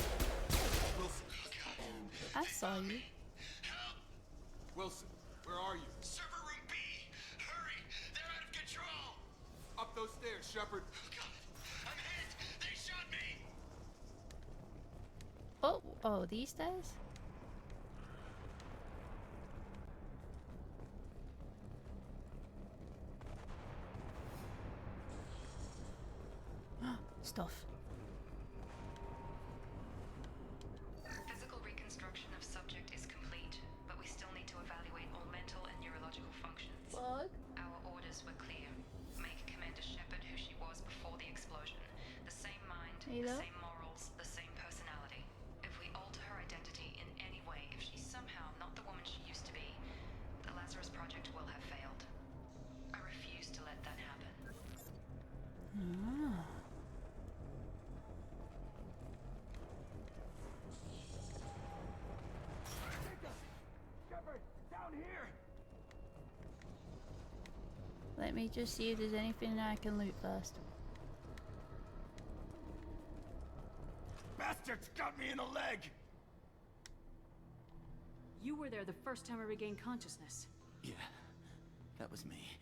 Wilson. I saw you. Wilson, where are you? Server room B! Hurry! They're out of control! Up those stairs, Shepard. God, I'm hit! They shot me! Oh, these stairs? Stuff. Physical reconstruction of subject is complete, but we still need to evaluate all mental and neurological functions. What? Our orders were clear. Make Commander Shepard who she was before the explosion. The same mind, the same morals, the same personality. If we alter her identity in any way, if she's somehow not the woman she used to be, the Lazarus Project will have failed. I refuse to let that happen. Ah. Shepard, down here! Let me just see if there's anything I can loot first. Bastards got me in the leg! You were there the first time I regained consciousness. Yeah. That was me.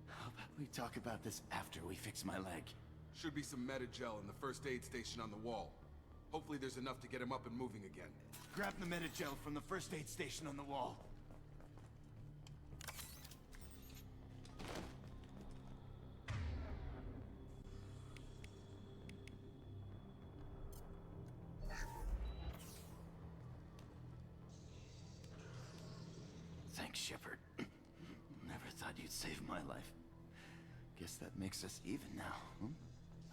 How about we talk about this after we fix my leg? Should be some Medi-gel in the first aid station on the wall. Hopefully there's enough to get him up and moving again. Grab the Medi-gel from the first aid station on the wall. Thanks, Shepard. Never thought you'd save my life. Guess that makes us even now, hmm?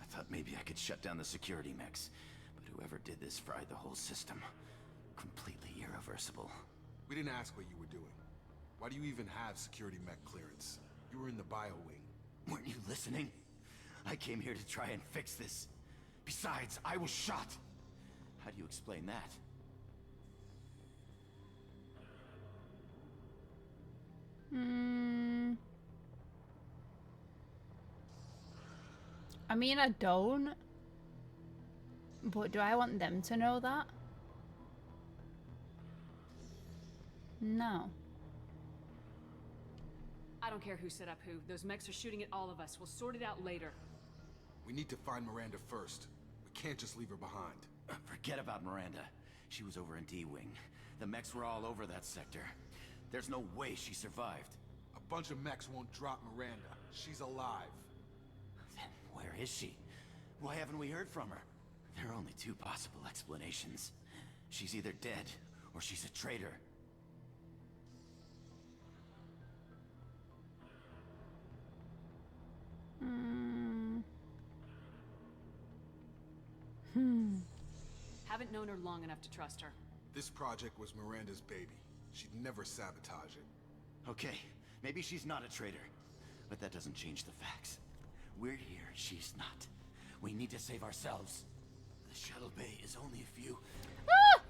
I thought maybe I could shut down the security mechs, but whoever did this fried the whole system. Completely irreversible. We didn't ask what you were doing. Why do you even have security mech clearance? You were in the bio wing. Weren't you listening? I came here to try and fix this. Besides, I was shot. How do you explain that? I mean, I don't. But do I want them to know that? No. I don't care who set up who. Those mechs are shooting at all of us. We'll sort it out later. We need to find Miranda first. We can't just leave her behind. Forget about Miranda. She was over in D-Wing. The mechs were all over that sector. There's no way she survived. A bunch of mechs won't drop Miranda. She's alive. Then where is she? Why haven't we heard from her? There are only two possible explanations. She's either dead, or she's a traitor. Haven't known her long enough to trust her. This project was Miranda's baby. She'd never sabotage it. Okay, maybe she's not a traitor. But that doesn't change the facts. We're here, she's not. We need to save ourselves. The shuttle bay is only a few... Ah!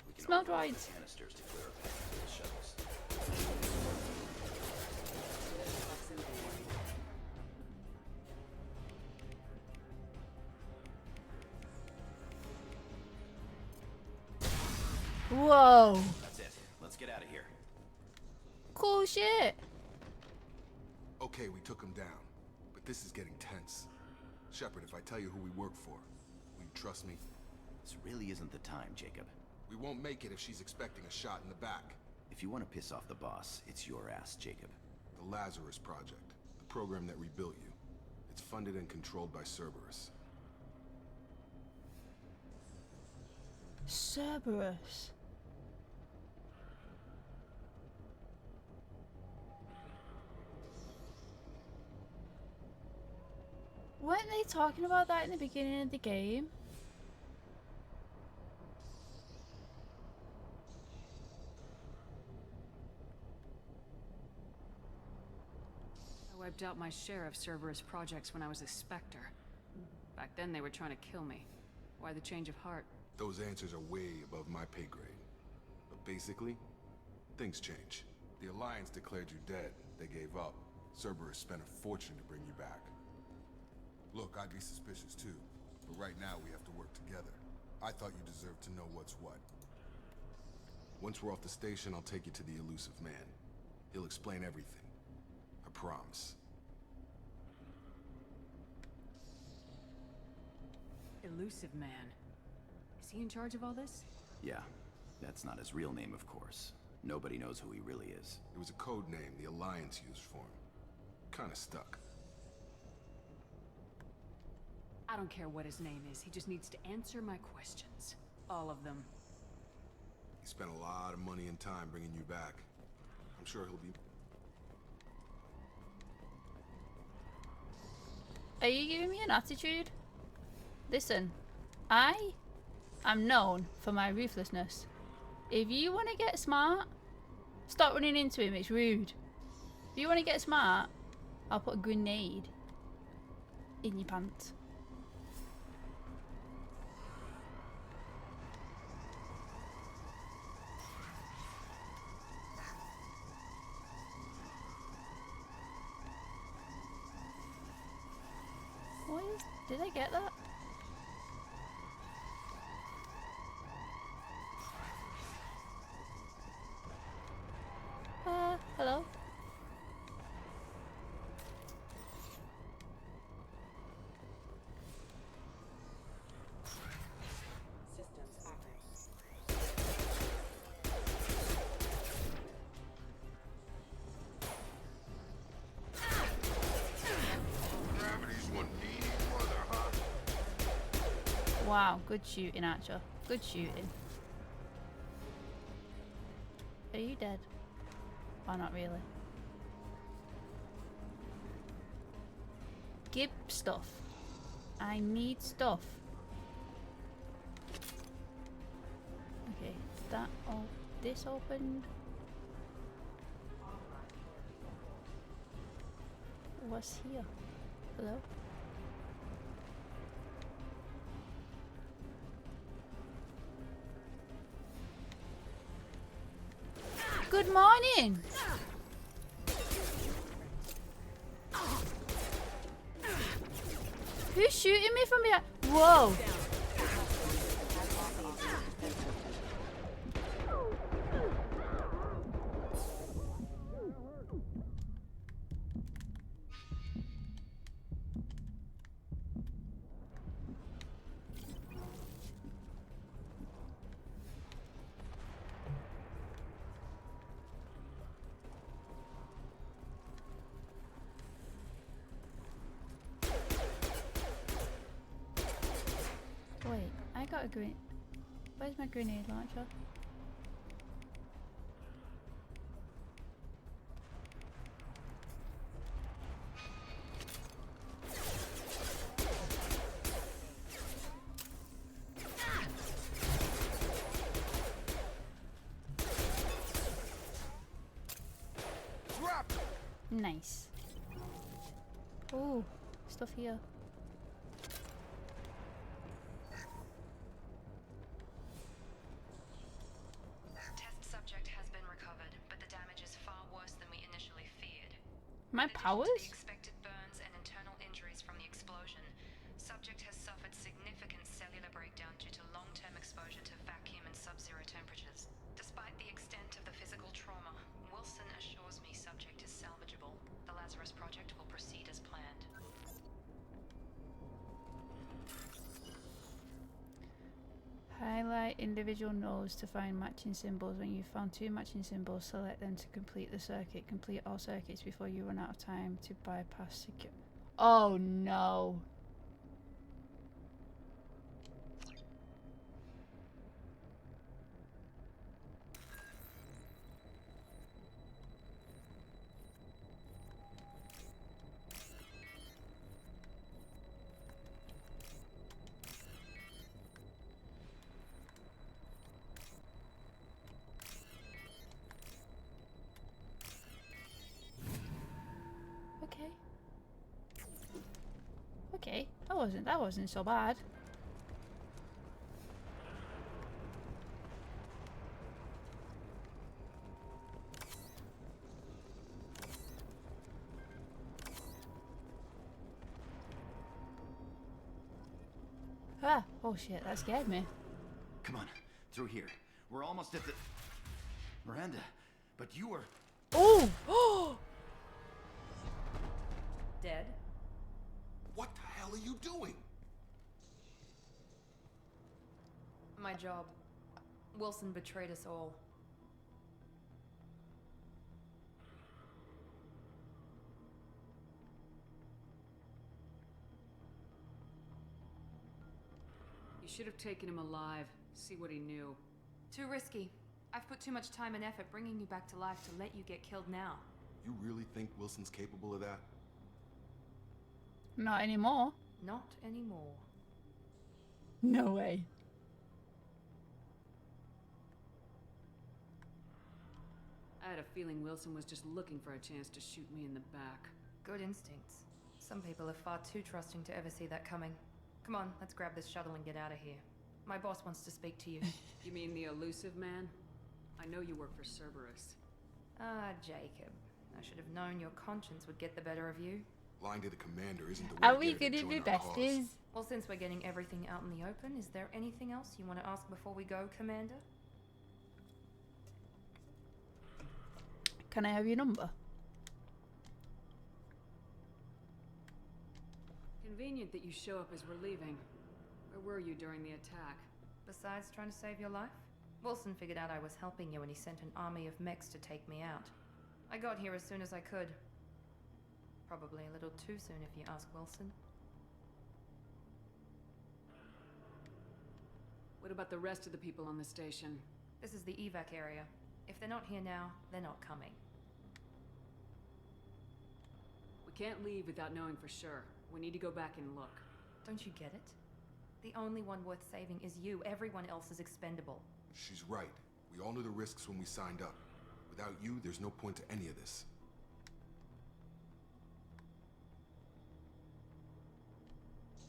We can Smell all dried. the canisters to clear a path to the shuttles. Whoa. That's it. Let's get out of here. Cool shit. Okay, we took him down. But this is getting tense. Shepard, if I tell you who we work for, will you trust me? This really isn't the time, Jacob. We won't make it if she's expecting a shot in the back. If you want to piss off the boss, it's your ass, Jacob. The Lazarus Project. The program that rebuilt you. It's funded and controlled by Cerberus. Cerberus. Weren't they talking about that in the beginning of the game? I wiped out my share of Cerberus projects when I was a Spectre. Back then they were trying to kill me. Why the change of heart? Those answers are way above my pay grade. But basically, things change. The Alliance declared you dead. They gave up. Cerberus spent a fortune to bring you back. Look, I'd be suspicious too. But right now we have to work together. I thought you deserved to know what's what. Once we're off the station, I'll take you to the Illusive Man. He'll explain everything. I promise. Illusive Man. Is he in charge of all this? Yeah. That's not his real name, of course. Nobody knows who he really is. It was a code name the Alliance used for him. Kinda stuck. I don't care what his name is. He just needs to answer my questions. All of them. He spent a lot of money and time bringing you back. I'm sure he'll be... Are you giving me an attitude? Listen, I am known for my ruthlessness. If you want to get smart, stop running into him, it's rude. If you want to get smart, I'll put a grenade in your pants. What is... Did I get that? Wow, good shooting, Archer. Good shooting. Are you dead? Or not really? Give stuff. I need stuff. Okay, that this opened. What's here? Hello? Good morning! Who's shooting me from behind? Whoa! Wait, I got a grenade. Where's my grenade launcher? Nice. Oh, stuff here. Test subject has been recovered, but the damage is far worse than we initially feared. My powers? The expected burns and internal injuries from the explosion. Subject has suffered significant cellular breakdown due to long-term exposure to vacuum and sub-zero temperatures. Despite the extent of the physical trauma, Wilson assures me subject is salvageable. The Lazarus Project will proceed as planned. Highlight individual nodes to find matching symbols. When you've found 2 matching symbols, select them to complete the circuit. Complete all circuits before you run out of time to bypass secure. Oh no. Okay. Okay, that wasn't so bad. Ah, oh shit, that scared me. Come on, through here. We're almost at the... Miranda, but you were... Oh! Oh! Dead? What the hell are you doing? My job. Wilson betrayed us all. You should have taken him alive. See what he knew. Too risky. I've put too much time and effort bringing you back to life to let you get killed now. You really think Wilson's capable of that? Not anymore. Not anymore. No way. I had a feeling Wilson was just looking for a chance to shoot me in the back. Good instincts. Some people are far too trusting to ever see that coming. Come on, let's grab this shuttle and get out of here. My boss wants to speak to you. You mean the Illusive Man? I know you work for Cerberus. Ah, Jacob. I should have known your conscience would get the better of you. Lying to the commander isn't the way Are we to get gonna her be to join our cause. besties? Well, since we're getting everything out in the open, is there anything else you want to ask before we go, Commander? Can I have your number? Convenient that you show up as we're leaving. Where were you during the attack? Besides trying to save your life? Wilson figured out I was helping you and he sent an army of mechs to take me out. I got here as soon as I could. Probably a little too soon if you ask Wilson. What about the rest of the people on the station? This is the evac area. If they're not here now, they're not coming. We can't leave without knowing for sure. We need to go back and look. Don't you get it? The only one worth saving is you. Everyone else is expendable. She's right. We all knew the risks when we signed up. Without you, there's no point to any of this.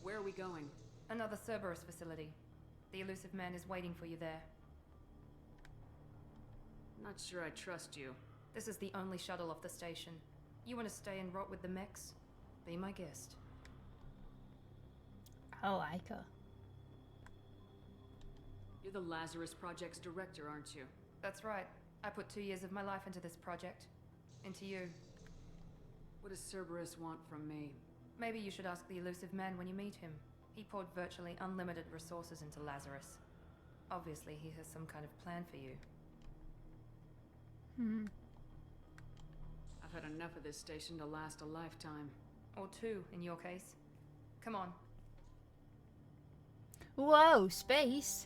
Where are we going? Another Cerberus facility. The Illusive Man is waiting for you there. Not sure I trust you. This is the only shuttle off the station. You want to stay and rot with the mechs? Be my guest. I like her. You're the Lazarus Project's director, aren't you? That's right. I put 2 years of my life into this project. Into you. What does Cerberus want from me? Maybe you should ask the Illusive Man when you meet him. He poured virtually unlimited resources into Lazarus. Obviously, he has some kind of plan for you. I've had enough of this station to last a lifetime. Or 2, in your case. Come on. Whoa, space.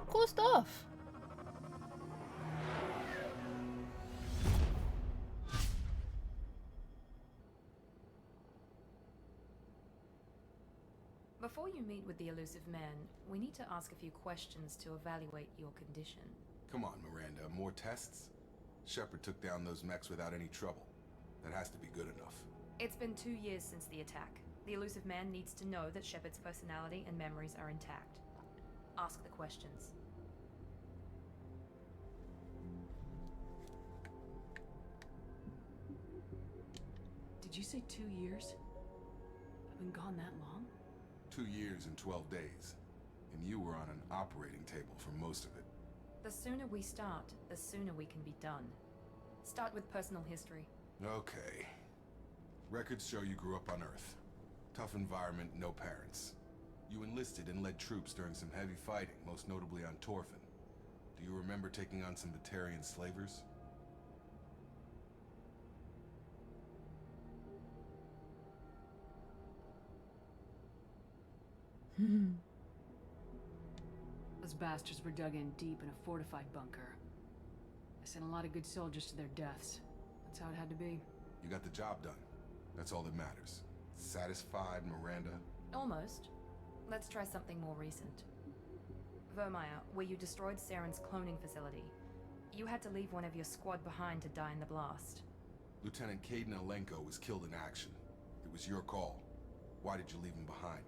Cool stuff. Before you meet with the Illusive Man, we need to ask a few questions to evaluate your condition. Come on, Miranda, more tests? Shepard took down those mechs without any trouble. That has to be good enough. It's been 2 years since the attack. The Illusive Man needs to know that Shepard's personality and memories are intact. Ask the questions. Did you say 2 years? I've been gone that long? 2 years and 12 days. And you were on an operating table for most of it. The sooner we start, the sooner we can be done. Start with personal history. Okay. Records show you grew up on Earth. Tough environment, no parents. You enlisted and led troops during some heavy fighting, most notably on Torfin. Do you remember taking on some Batarian slavers? Those bastards were dug in deep in a fortified bunker. I sent a lot of good soldiers to their deaths. That's how it had to be. You got the job done. That's all that matters. Satisfied, Miranda? Almost. Let's try something more recent. Vermeer, where you destroyed Saren's cloning facility. You had to leave one of your squad behind to die in the blast. Lieutenant Caden Alenko was killed in action. It was your call. Why did you leave him behind?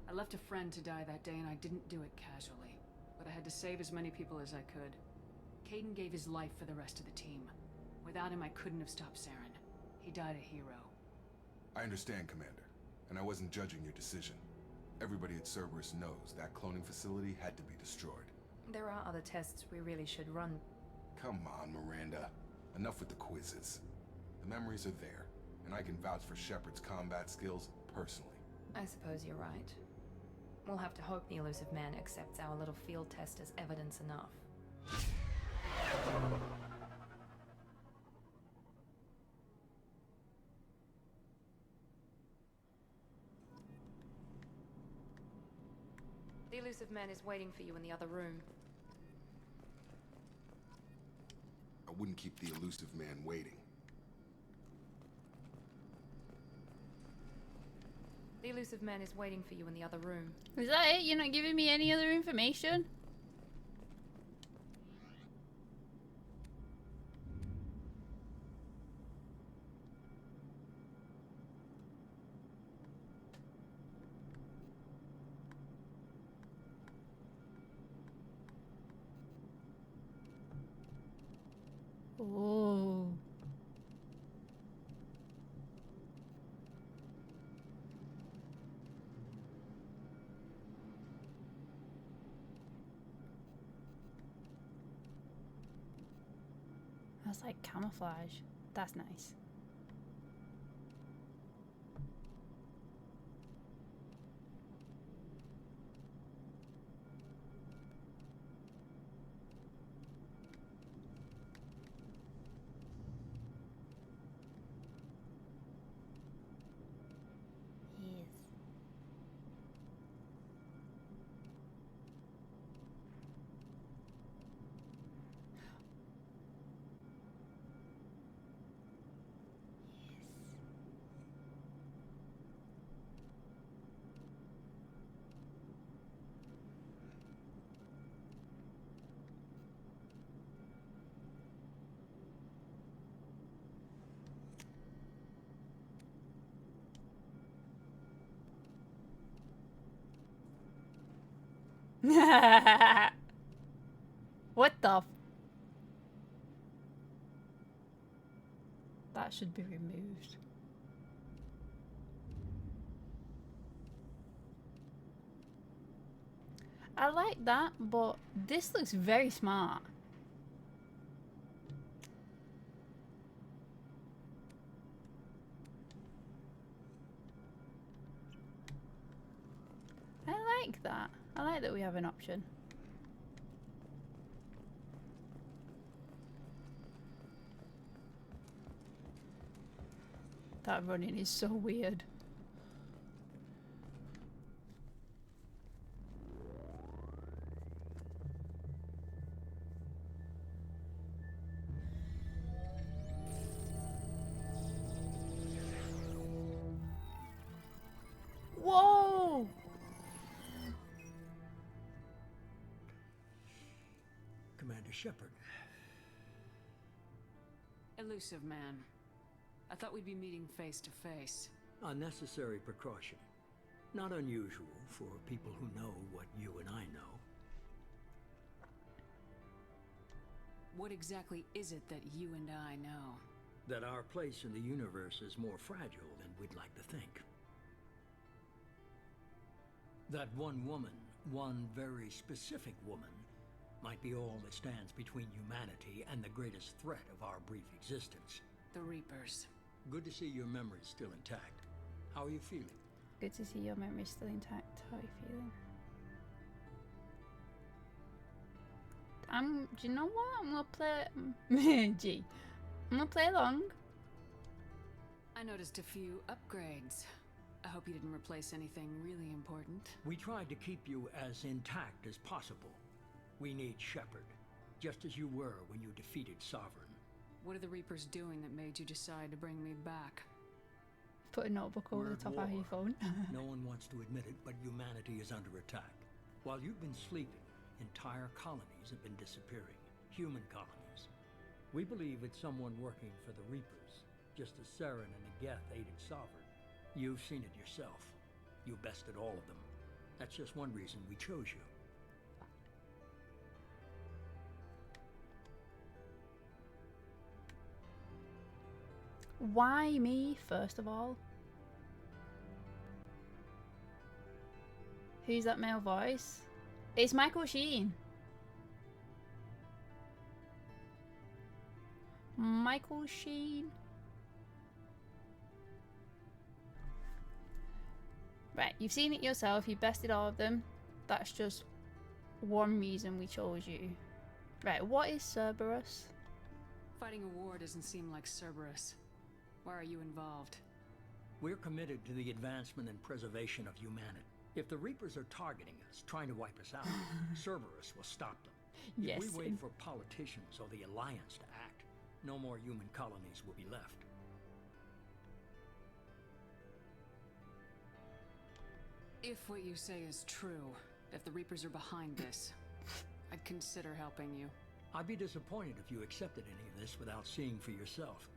I left a friend to die that day and I didn't do it casually. But I had to save as many people as I could. Caden gave his life for the rest of the team. Without him, I couldn't have stopped Saren. He died a hero. I understand, Commander. And I wasn't judging your decision. Everybody at Cerberus knows that cloning facility had to be destroyed. There are other tests we really should run. Come on, Miranda. Enough with the quizzes. The memories are there, and I can vouch for Shepard's combat skills personally. I suppose you're right. We'll have to hope the Illusive Man accepts our little field test as evidence enough. The Illusive Man is waiting for you in the other room. I wouldn't keep the Illusive Man waiting. The Illusive Man is waiting for you in the other room. Is that it? You're not giving me any other information? Oh. That's like camouflage. That's nice. What the f— that should be removed. I like that, but this looks very smart. I like that. I like that we have an option. That running is so weird. Whoa! Commander Shepard. Illusive Man. I thought we'd be meeting face to face. Unnecessary precaution. Not unusual for people who know what you and I know. What exactly is it that you and I know? That our place in the universe is more fragile than we'd like to think. That one woman, one very specific woman, might be all that stands between humanity and the greatest threat of our brief existence. The Reapers. Good to see your memory's still intact. How are you feeling? Good to see your memory still intact. How are you feeling? Do you know what? I'm gonna play. Gee. I'm gonna play along. I noticed a few upgrades. I hope you didn't replace anything really important. We tried to keep you as intact as possible. We need Shepard, just as you were when you defeated Sovereign. What are the Reapers doing that made you decide to bring me back? Put a notebook over We're the at top war. of your phone. No one wants to admit it, but humanity is under attack. While you've been sleeping, entire colonies have been disappearing. Human colonies. We believe it's someone working for the Reapers, just as Saren and Geth aided Sovereign. You've seen it yourself. You bested all of them. That's just one reason we chose you. Why me, first of all? Who's that male voice? It's Michael Sheen. Michael Sheen. Right, you've seen it yourself. You bested all of them. That's just one reason we chose you. Right, what is Cerberus? Fighting a war doesn't seem like Cerberus. Why are you involved? We're committed to the advancement and preservation of humanity. If the Reapers are targeting us, trying to wipe us out, Cerberus will stop them. Yes. If we wait for politicians or the Alliance to act, no more human colonies will be left. If what you say is true, if the Reapers are behind this, I'd consider helping you. I'd be disappointed if you accepted any of this without seeing for yourself.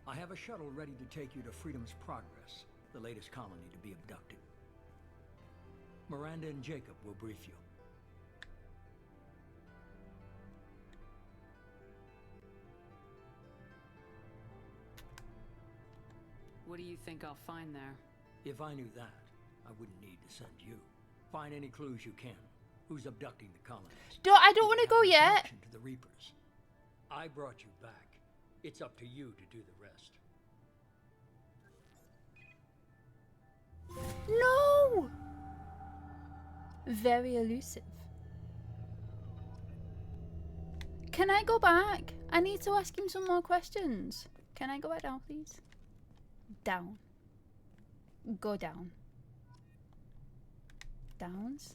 I have a shuttle ready to take you to Freedom's Progress, the latest colony to be abducted. Miranda and Jacob will brief you. What do you think I'll find there? If I knew that, I wouldn't need to send you. Find any clues you can. Who's abducting the colonies? I don't want to go yet. To the Reapers. I brought you back. It's up to you to do the rest. No! Very elusive. Can I go back? I need to ask him some more questions. Can I go back down, please? Down. Go down. Downs.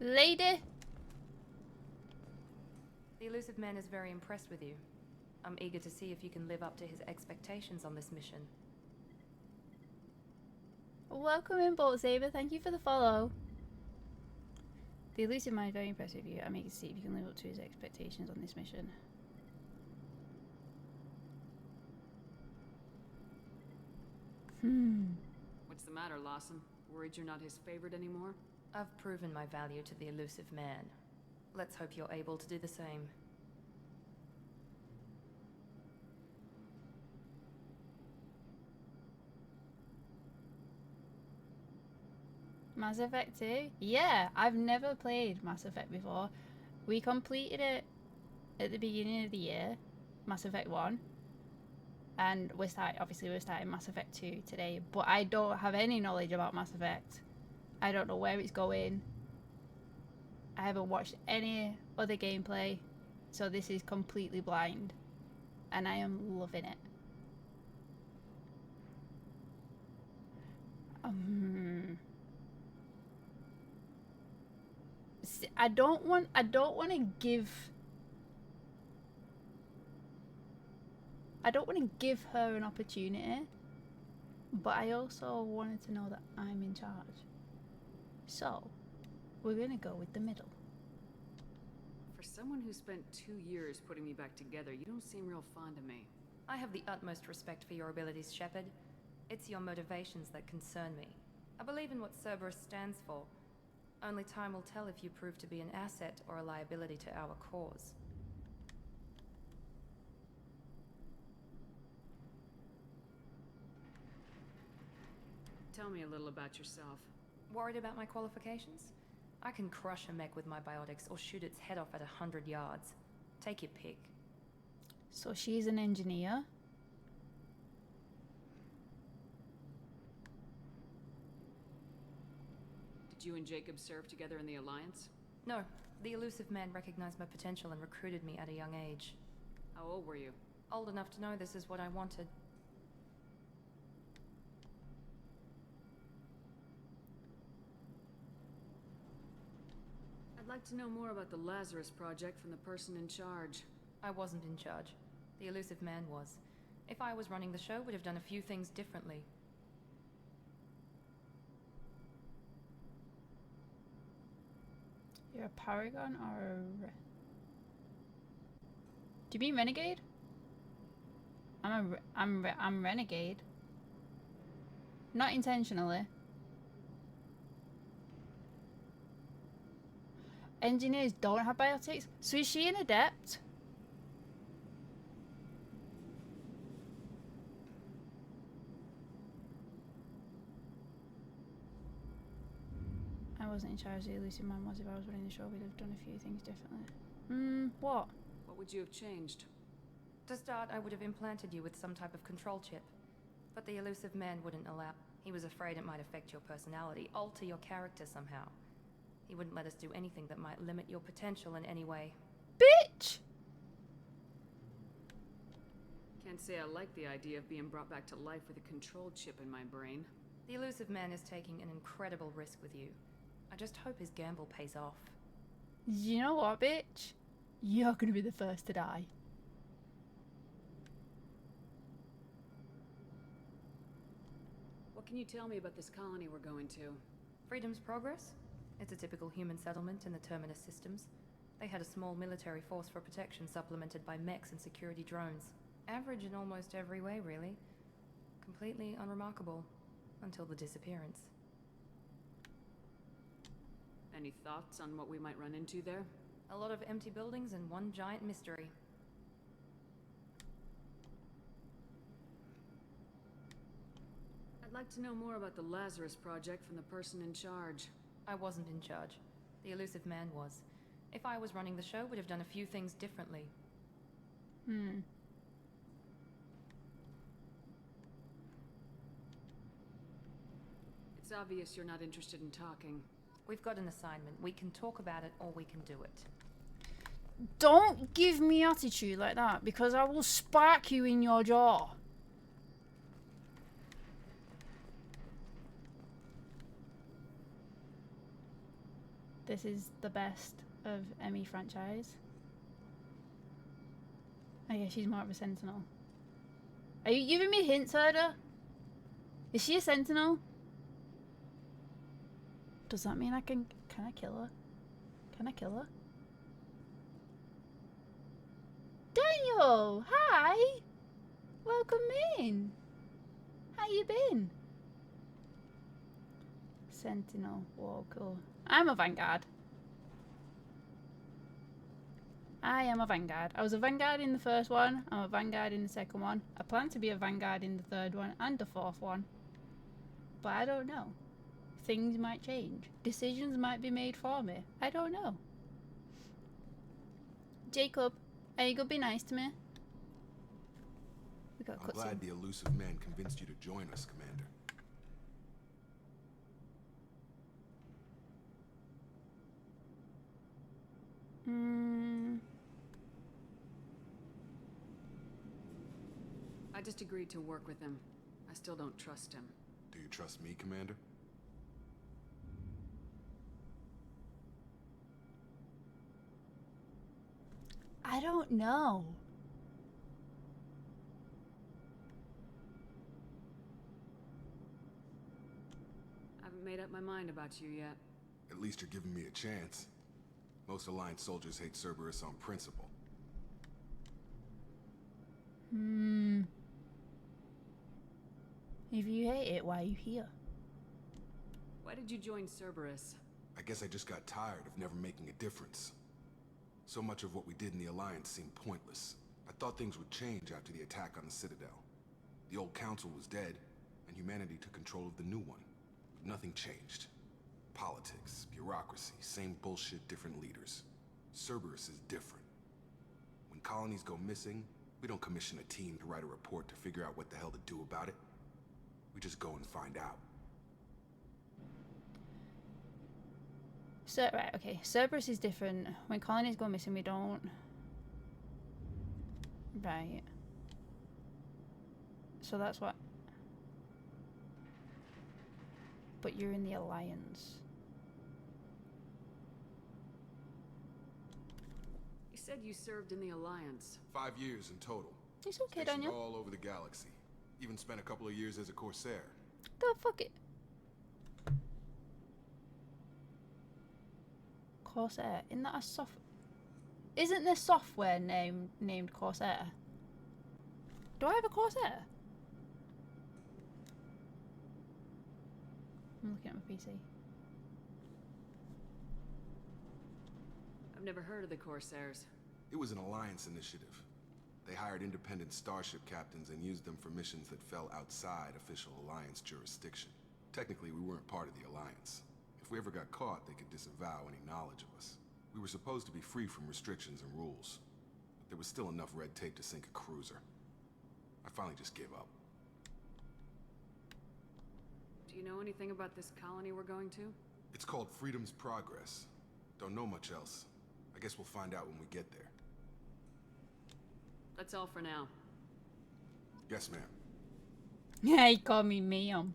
Lady. The Illusive Man is very impressed with you. I'm eager to see if you can live up to his expectations on this mission. Welcome in, Bolt Saber. Thank you for the follow. The Illusive Man is very impressive. I make it see if you can live up to his expectations on this mission. What's the matter, Lawson? Worried you're not his favorite anymore? I've proven my value to the Illusive Man. Let's hope you're able to do the same. Mass Effect 2? Yeah, I've never played Mass Effect before. We completed it at the beginning of the year, Mass Effect 1. And we're starting Mass Effect 2 today, but I don't have any knowledge about Mass Effect. I don't know where it's going. I haven't watched any other gameplay, so this is completely blind. And I am loving it. I don't want to give her an opportunity, but I also wanted to know that I'm in charge. So, we're gonna go with the middle. For someone who spent 2 years putting me back together, you don't seem real fond of me. I have the utmost respect for your abilities, Shepard. It's your motivations that concern me. I believe in what Cerberus stands for. Only time will tell if you prove to be an asset or a liability to our cause. Tell me a little about yourself. Worried about my qualifications? I can crush a mech with my biotics or shoot its head off at 100 yards. Take your pick. So she's an engineer. Did you and Jacob serve together in the Alliance? No, the Illusive Man recognized my potential and recruited me at a young age. How old were you? Old enough to know this is what I wanted. I'd like to know more about the Lazarus Project from the person in charge. I wasn't in charge. The Illusive Man was. If I was running the show, would have done a few things differently. You're a Paragon or a... Do you mean Renegade? I'm Renegade. Not intentionally. Engineers don't have biotics? So is she an adept? I wasn't in charge of the Illusive Man, was if I was running the show, we'd have done a few things differently. What? What would you have changed? To start, I would have implanted you with some type of control chip. But the Illusive Man wouldn't allow. He was afraid it might affect your personality, alter your character somehow. He wouldn't let us do anything that might limit your potential in any way. Bitch! Can't say I like the idea of being brought back to life with a control chip in my brain. The Illusive Man is taking an incredible risk with you. I just hope his gamble pays off. You know what, bitch? You're gonna be the first to die. What can you tell me about this colony we're going to? Freedom's Progress? It's a typical human settlement in the Terminus systems. They had a small military force for protection supplemented by mechs and security drones. Average in almost every way, really. Completely unremarkable. Until the disappearance. Any thoughts on what we might run into there? A lot of empty buildings and one giant mystery. I'd like to know more about the Lazarus Project from the person in charge. I wasn't in charge. The Illusive Man was. If I was running the show, would have done a few things differently. It's obvious you're not interested in talking. We've got an assignment. We can talk about it or we can do it. Don't give me attitude like that, because I will spark you in your jaw. This is the best of Emmy franchise. I guess she's more of a sentinel. Are you giving me hints, Herder? Is she a sentinel? Does that mean I can I kill her? Can I kill her? Daniel! Hi! Welcome in. How you been? Sentinel. Whoa, cool. I'm a Vanguard. I am a Vanguard. I was a Vanguard in the first one. I'm a Vanguard in the second one. I plan to be a Vanguard in the third one and the fourth one. But I don't know. Things might change. Decisions might be made for me. I don't know. Jacob, are you gonna be nice to me? We got I'm glad the Illusive Man convinced you to join us, Commander. I just agreed to work with him. I still don't trust him. Do you trust me, Commander? I don't know. I haven't made up my mind about you yet. At least you're giving me a chance. Most Alliance soldiers hate Cerberus on principle. If you hate it, why are you here? Why did you join Cerberus? I guess I just got tired of never making a difference. So much of what we did in the Alliance seemed pointless. I thought things would change after the attack on the Citadel. The old council was dead, and humanity took control of the new one. But nothing changed. Politics, bureaucracy, same bullshit, different leaders. Cerberus is different. When colonies go missing, we don't commission a team to write a report to figure out what the hell to do about it. We just go and find out. So, right, okay. Cerberus is different. When colonies go missing, we don't... Right. So that's what... But you're in the Alliance. You said you served in the Alliance. 5 years in total. It's okay, Stationed Daniel. all over the galaxy. Even spent a couple of years as a Corsair. The fuck it. Corsair. Isn't that a soft... Isn't there software named Corsair? Do I have a Corsair? I'm looking at my PC. I've never heard of the Corsairs. It was an Alliance initiative. They hired independent starship captains and used them for missions that fell outside official Alliance jurisdiction. Technically, we weren't part of the Alliance. If we ever got caught, they could disavow any knowledge of us. We were supposed to be free from restrictions and rules, but there was still enough red tape to sink a cruiser. I finally just gave up. Do you know anything about this colony we're going to? It's called Freedom's Progress. Don't know much else. I guess we'll find out when we get there. That's all for now. Yes, ma'am. Yeah, he called me ma'am.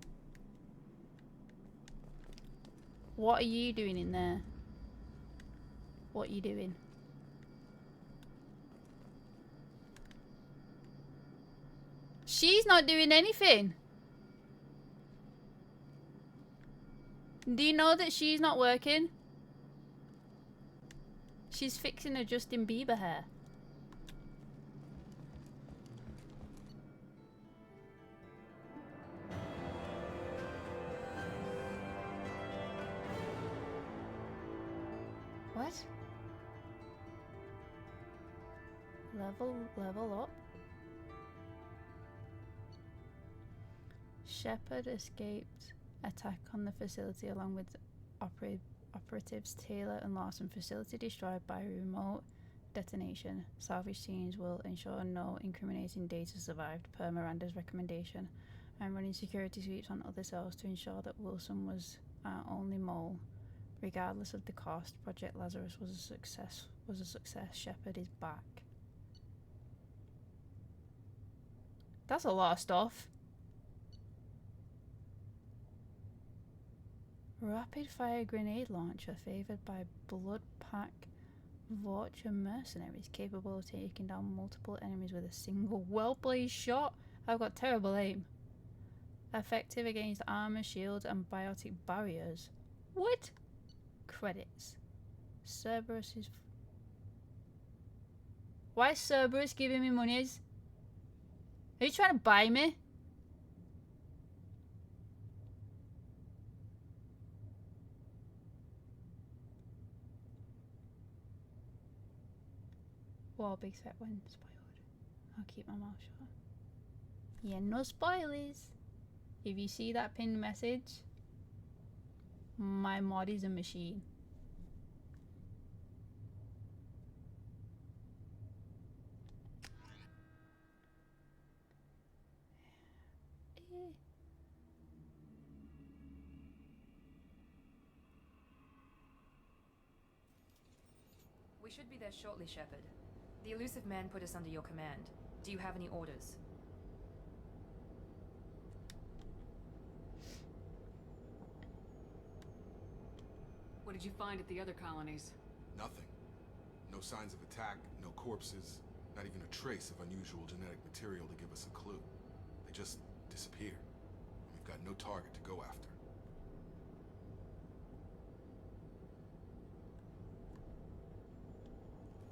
What are you doing in there? What are you doing? She's not doing anything. Do you know that she's not working? She's fixing her Justin Bieber hair. What? Level up. Shepard escaped attack on the facility along with operatives Taylor and Larson. Facility destroyed by remote detonation. Salvage teams will ensure no incriminating data survived per Miranda's recommendation. I'm running security sweeps on other cells to ensure that Wilson was our only mole. Regardless of the cost, Project Lazarus was a success. Shepard is back. That's a lot of stuff. Rapid fire grenade launcher favored by blood pack Vorcha mercenaries capable of taking down multiple enemies with a single well-placed shot. I've got terrible aim. Effective against armor, shields, and biotic barriers. What? Credits. Cerberus is... Why is Cerberus giving me monies? Are you trying to buy me? Whoa, big set when spoiled. I'll keep my mouth shut. Yeah, no spoilers. If you see that pinned message, my mod is a machine. We should be there shortly, Shepard. The Illusive Man put us under your command. Do you have any orders? What did you find at the other colonies? Nothing. No signs of attack, no corpses, not even a trace of unusual genetic material to give us a clue. They just disappeared. We've got no target to go after.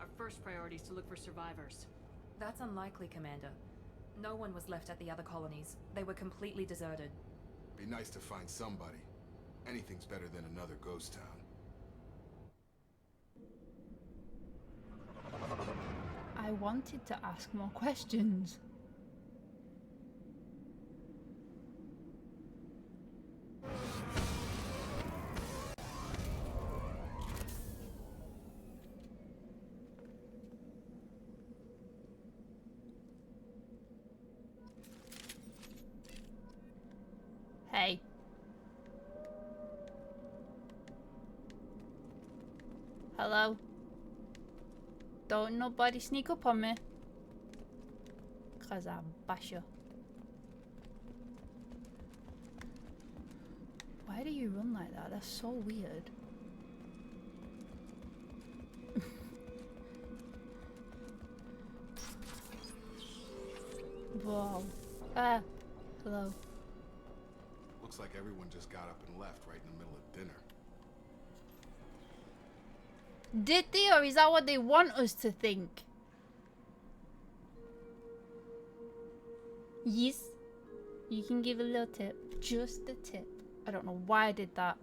Our first priority is to look for survivors. That's unlikely, Commander. No one was left at the other colonies. They were completely deserted. Be nice to find somebody. Anything's better than another ghost town. I wanted to ask more questions. Hey. Hello? Don't nobody sneak up on me. 'Cause I'll bash you. Why do you run like that? That's so weird. Whoa. Ah. Hello. Looks like everyone just got up and left right in the middle of dinner. Did they, or is that what they want us to think? Yes. You can give a little tip. Just a tip. I don't know why I did that.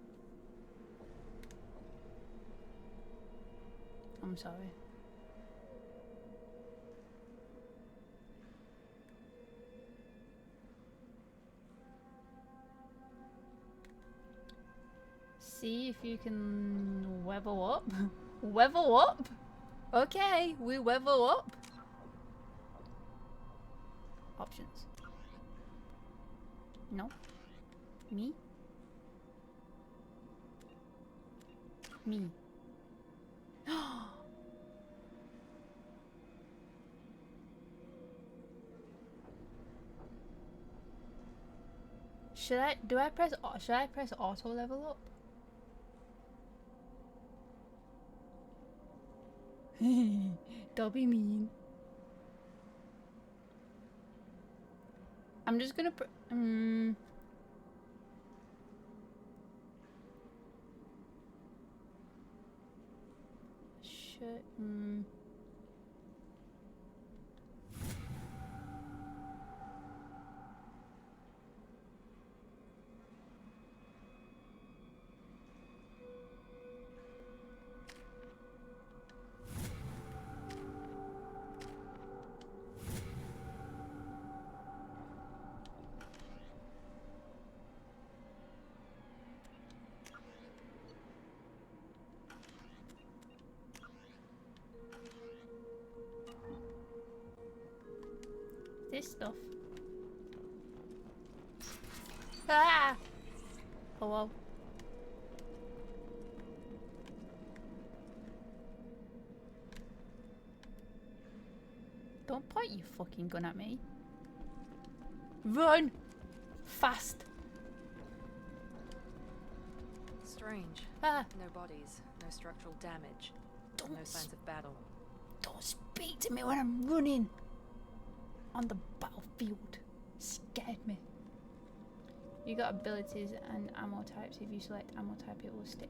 I'm sorry. See if you can level up. Level up? Okay, we level up. Options. No. Me? Me. Should I press auto level up? Don't be mean. I'm just gonna shit. This stuff. Ah! Hello. Don't point your fucking gun at me. Run! Fast! Strange. Ah! No bodies, no structural damage, no signs of battle. Don't speak to me when I'm running! On the battlefield. Scared me. You got abilities and ammo types. If you select ammo type, it will stick.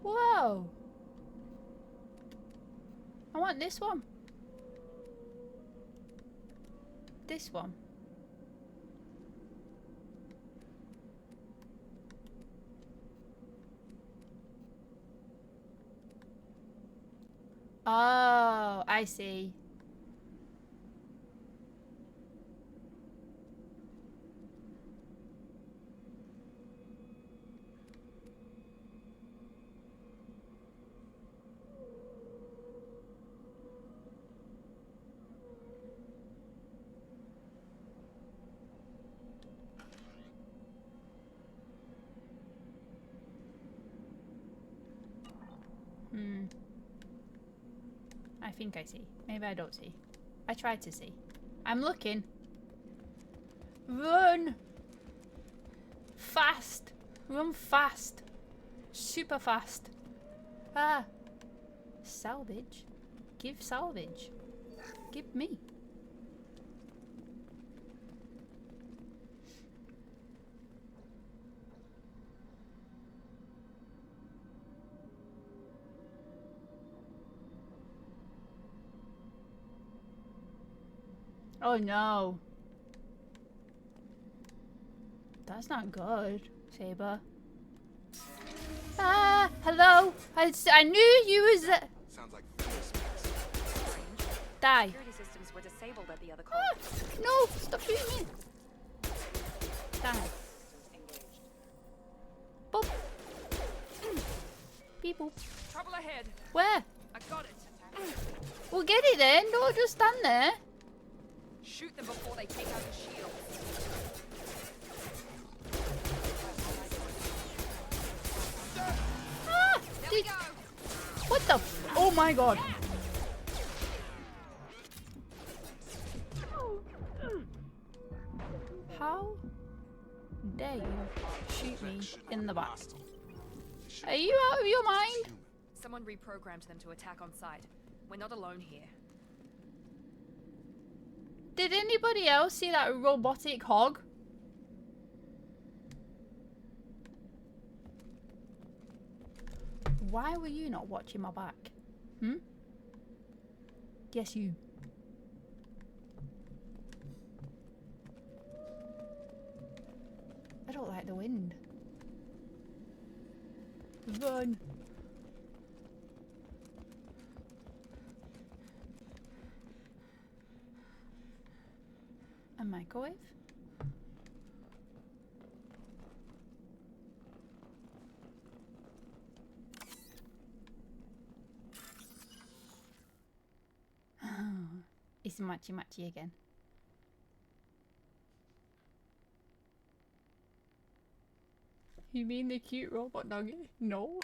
Whoa! I want this one. This one. Oh, I see. I think I see. Maybe I don't see. I tried to see. I'm looking. Run! Fast! Run fast! Super fast! Ah! Salvage? Give salvage. Give me. Oh no. That's not good, Saber. Ah, hello. I knew you was there. Sounds like Die. Security systems were disabled at the other call. Ah, no, stop shooting me. Die. Boop. Beep boop. Trouble ahead. Where? I got it. Well, get it then. Don't just stand there. Shoot them before they take out the shield. Ah, dude. What the? Oh my god. How dare you shoot me in the back? Are you out of your mind? Someone reprogrammed them to attack on sight. We're not alone here. Did anybody else see that robotic hog? Why were you not watching my back? Hmm? Yes, you. I don't like the wind. Run. A microwave? It's matchy again. You mean the cute robot doggy? No.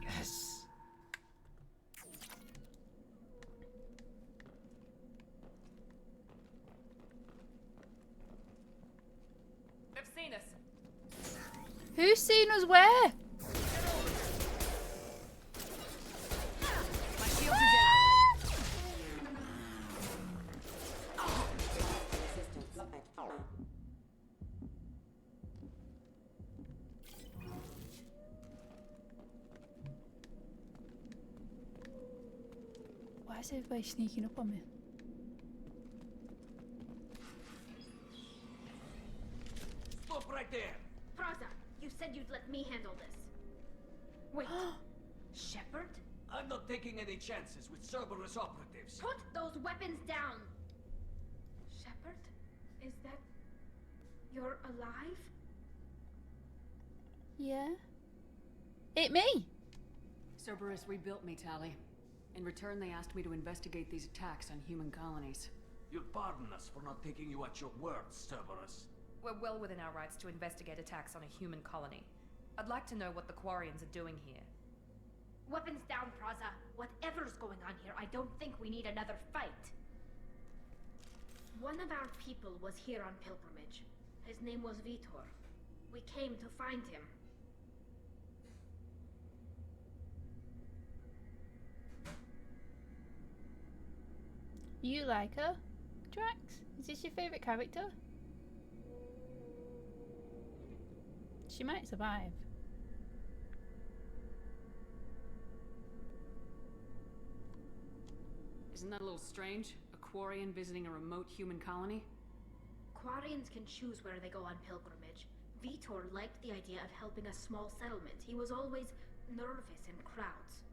Yes. They've seen us. Who's seen us where? My shields are down. Why is everybody sneaking up on me? Stop right there! Fraza, you said you'd let me handle this. Wait, Shepard? I'm not taking any chances with Cerberus operatives. Put those weapons down! Shepard? Is that... you're alive? Yeah. It me. Cerberus rebuilt me, Tali. In return, they asked me to investigate these attacks on human colonies. You'll pardon us for not taking you at your word, Cerberus. We're well within our rights to investigate attacks on a human colony. I'd like to know what the Quarians are doing here. Weapons down, Praza. Whatever's going on here, I don't think we need another fight. One of our people was here on pilgrimage. His name was Vitor. We came to find him. You like her, Drax? Is this your favorite character? She might survive. Isn't that a little strange? A Quarian visiting a remote human colony? Quarians can choose where they go on pilgrimage. Vitor liked the idea of helping a small settlement. He was always nervous in crowds.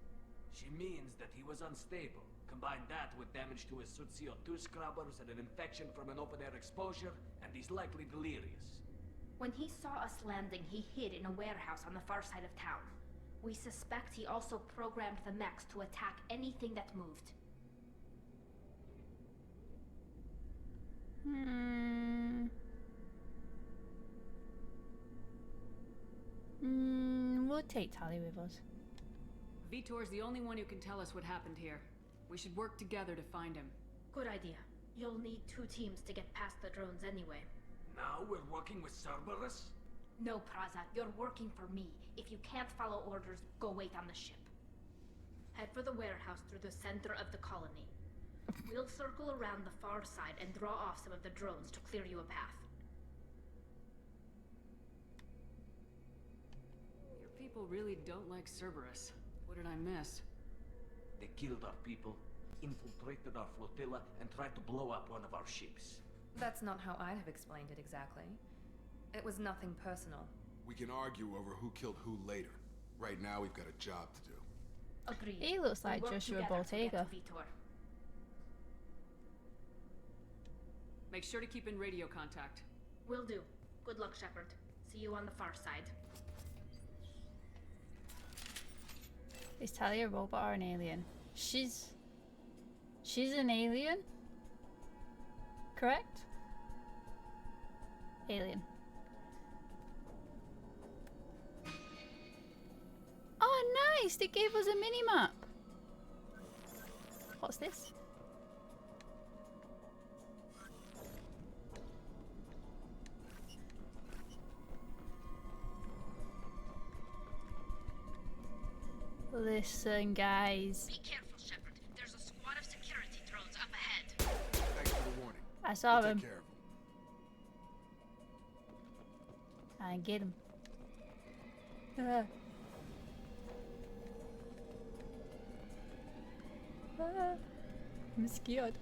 She means that he was unstable. Combine that with damage to his suit CO2 scrubbers and an infection from an open-air exposure, and he's likely delirious. When he saw us landing, he hid in a warehouse on the far side of town. We suspect he also programmed the mechs to attack anything that moved. We'll take Tali with us. Vitor's the only one who can tell us what happened here. We should work together to find him. Good idea. You'll need 2 teams to get past the drones anyway. Now we're working with Cerberus? No, Praza. You're working for me. If you can't follow orders, go wait on the ship. Head for the warehouse through the center of the colony. We'll circle around the far side and draw off some of the drones to clear you a path. Your people really don't like Cerberus. What did I miss? They killed our people, infiltrated our flotilla, and tried to blow up one of our ships. That's not how I'd have explained it exactly. It was nothing personal. We can argue over who killed who later. Right now, we've got a job to do. Agreed. He looks like Joshua Bottega. Make sure to keep in radio contact. Will do. Good luck, Shepard. See you on the far side. Is Tali a robot or an alien? She's an alien? Correct? Alien. Oh, nice! They gave us a mini-map. What's this? Listen, guys. Be careful, Shepard. There's a squad of security drones up ahead. Thanks for the warning. I saw We'll him. take care of I get him. I'm scared.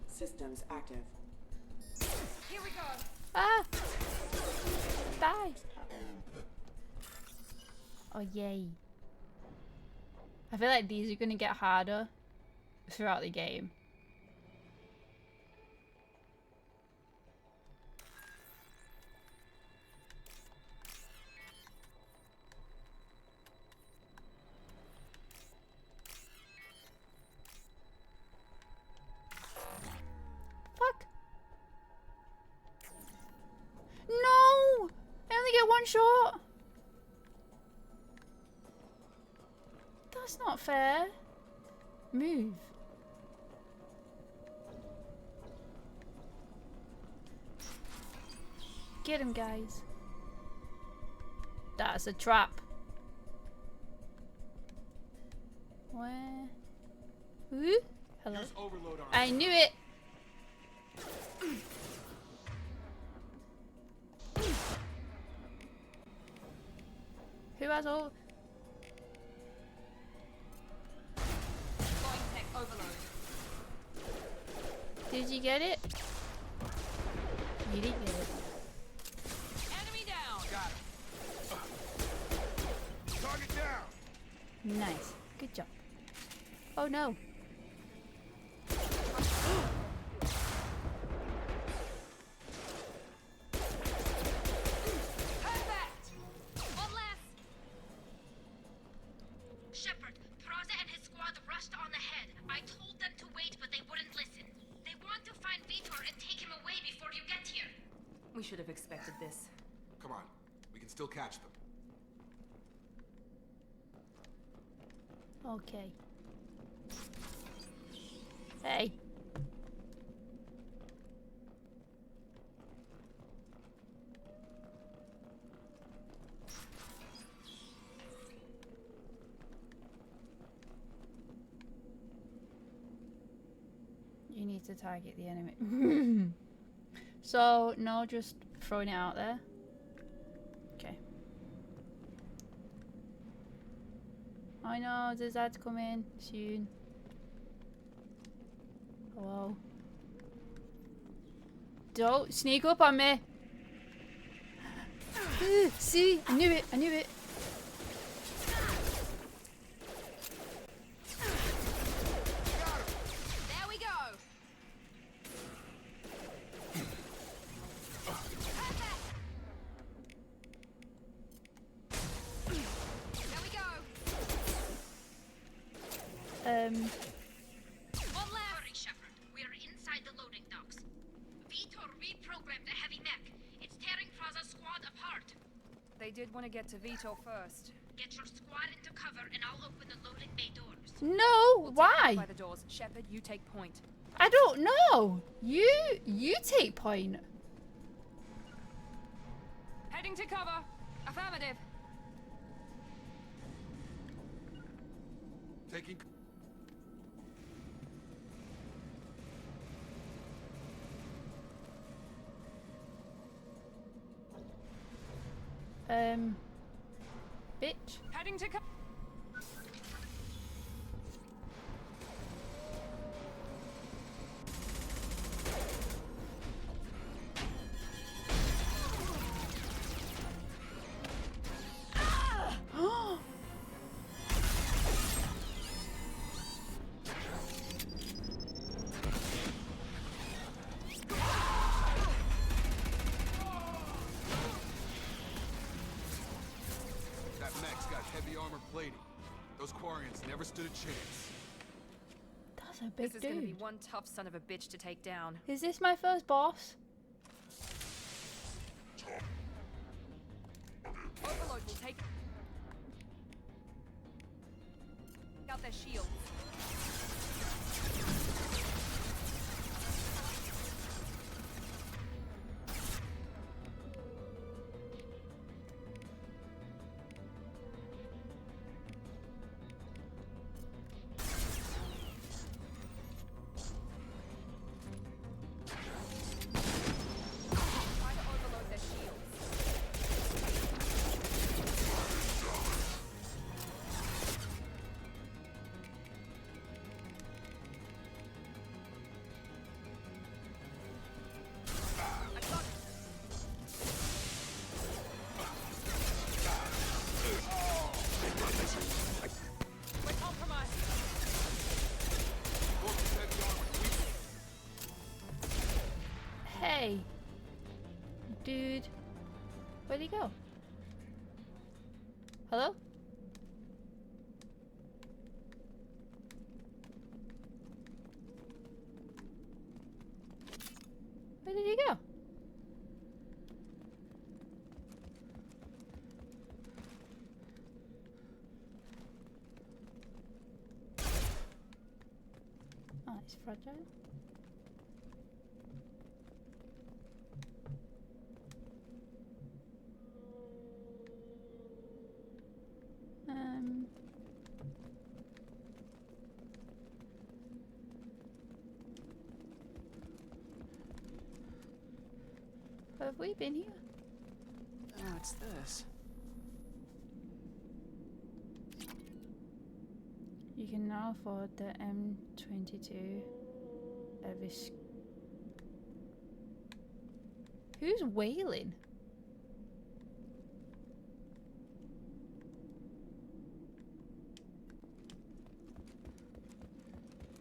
Systems active. Here we go. Ah! Die! Oh, yay. I feel like these are going to get harder throughout the game. Fuck! No! I only get 1 shot! That's not fair. Move. Get him, guys. That's a trap. Where? Ooh? Hello. I knew it. Who has all? Did you get it? You didn't get it. Enemy down. Got it. Target down. Nice. Good job. Oh no. Shepard, Praza and his squad rushed on ahead. I told them to wait, but they wouldn't listen. They want to find Vitor and take him away before you get here. We should have expected this. Come on, we can still catch them. Okay. Hey. You need to target the enemy. So, no, just throwing it out there. Okay. I know, there's ads coming soon. Hello. Don't sneak up on me. See? I knew it. I knew it. There we go. There we go. One left. Hurry, Shepard. We are inside the loading docks. Vitor reprogrammed the heavy mech. It's tearing Praza's squad apart. They did want to get to Vitor first. Get your squad into cover and I'll open the loading bay doors. No, why? By the doors. Shepard, you take point. I don't know. You take point. Heading to cover. Affirmative. Taking... Bitch. Heading to cover. That mech's got heavy armor plating. Those Quarians never stood a chance. That's a big This is gonna be dude. one tough son of a bitch to take down. Is this my first boss? Overload will take out their shields. Try to overload their shields. I got We're compromised. Hey. Dude. Where'd he go? Hello? Where did he go? Oh, it's fragile. Have we been here? Oh, it's this. You can now afford the M22 Evis. Who's wailing?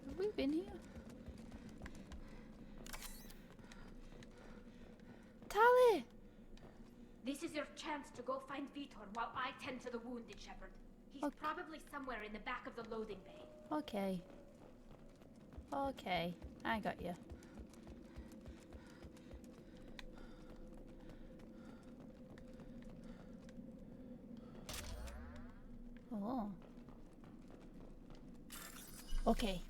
Have we been here? Tally! This is your chance to go find Vitor while I tend to the wounded, Shepard. He's probably somewhere in the back of the loading bay. Okay. Okay, I got you. Oh. Okay.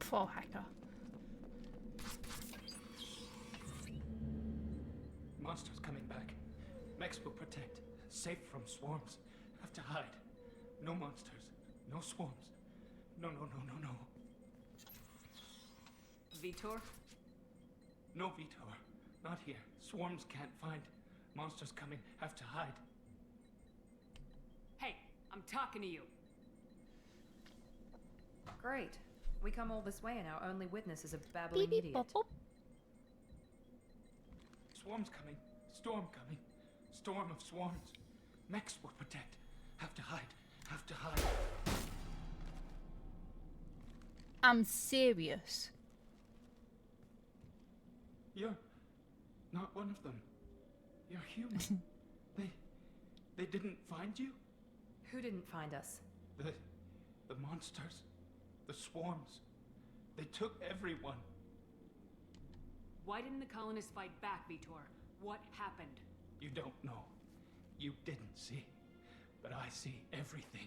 Poor hacker. Monsters coming back. Mechs will protect. Safe from swarms. Have to hide. No monsters. No swarms. No, no, no, no, no. Vitor? No, Vitor. Not here. Swarms can't find. Monsters coming. Have to hide. Hey, I'm talking to you. Great. We come all this way and our only witness is a babbling Beep, beep, idiot. bop, bop. Swarms coming. Storm coming. Storm of swarms. Mechs will protect. Have to hide. Have to hide. I'm serious. You're not one of them. You're human. They didn't find you? Who didn't find us? The monsters. The swarms. They took everyone. Why didn't the colonists fight back, Vitor? What happened? You don't know. You didn't see. But I see everything.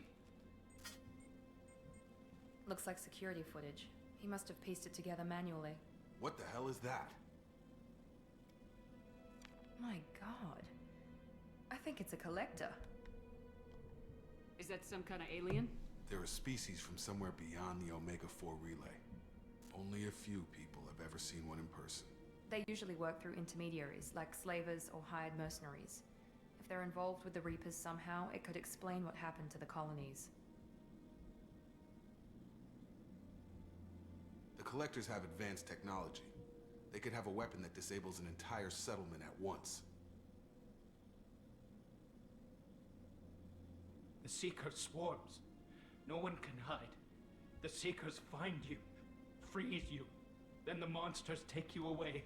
Looks like security footage. He must have pieced it together manually. What the hell is that? My god. I think it's a collector. Is that some kind of alien? They're a species from somewhere beyond the Omega-4 relay. Only a few people have ever seen one in person. They usually work through intermediaries, like slavers or hired mercenaries. If they're involved with the Reapers somehow, it could explain what happened to the colonies. The Collectors have advanced technology. They could have a weapon that disables an entire settlement at once. The Seeker swarms. No one can hide. The Seekers find you, freeze you, then the monsters take you away.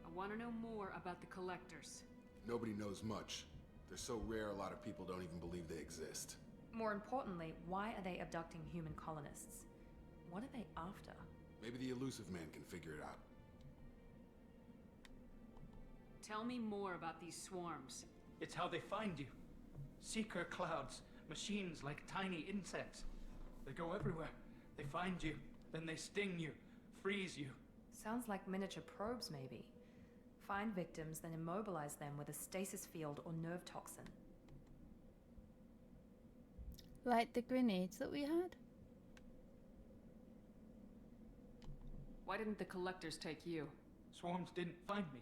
I want to know more about the collectors. Nobody knows much. They're so rare, a lot of people don't even believe they exist. More importantly, why are they abducting human colonists? What are they after? Maybe the Illusive Man can figure it out. Tell me more about these swarms. It's how they find you. Seeker clouds, machines like tiny insects. They go everywhere. They find you, then they sting you, freeze you. Sounds like miniature probes, maybe. Find victims, then immobilize them with a stasis field or nerve toxin. Like the grenades that we had? Why didn't the collectors take you? Swarms didn't find me.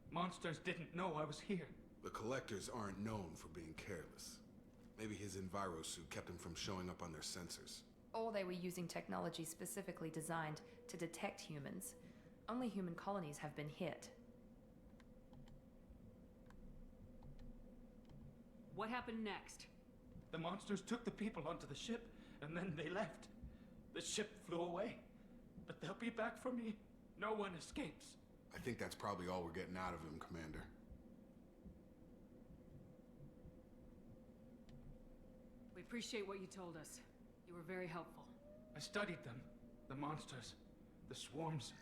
Monsters didn't know I was here. The Collectors aren't known for being careless. Maybe his enviro suit kept him from showing up on their sensors. Or they were using technology specifically designed to detect humans. Only human colonies have been hit. What happened next? The monsters took the people onto the ship, and then they left. The ship flew away. But they'll be back for me. No one escapes. I think that's probably all we're getting out of him, Commander. We appreciate what you told us. You were very helpful. I studied them. The monsters. The swarms.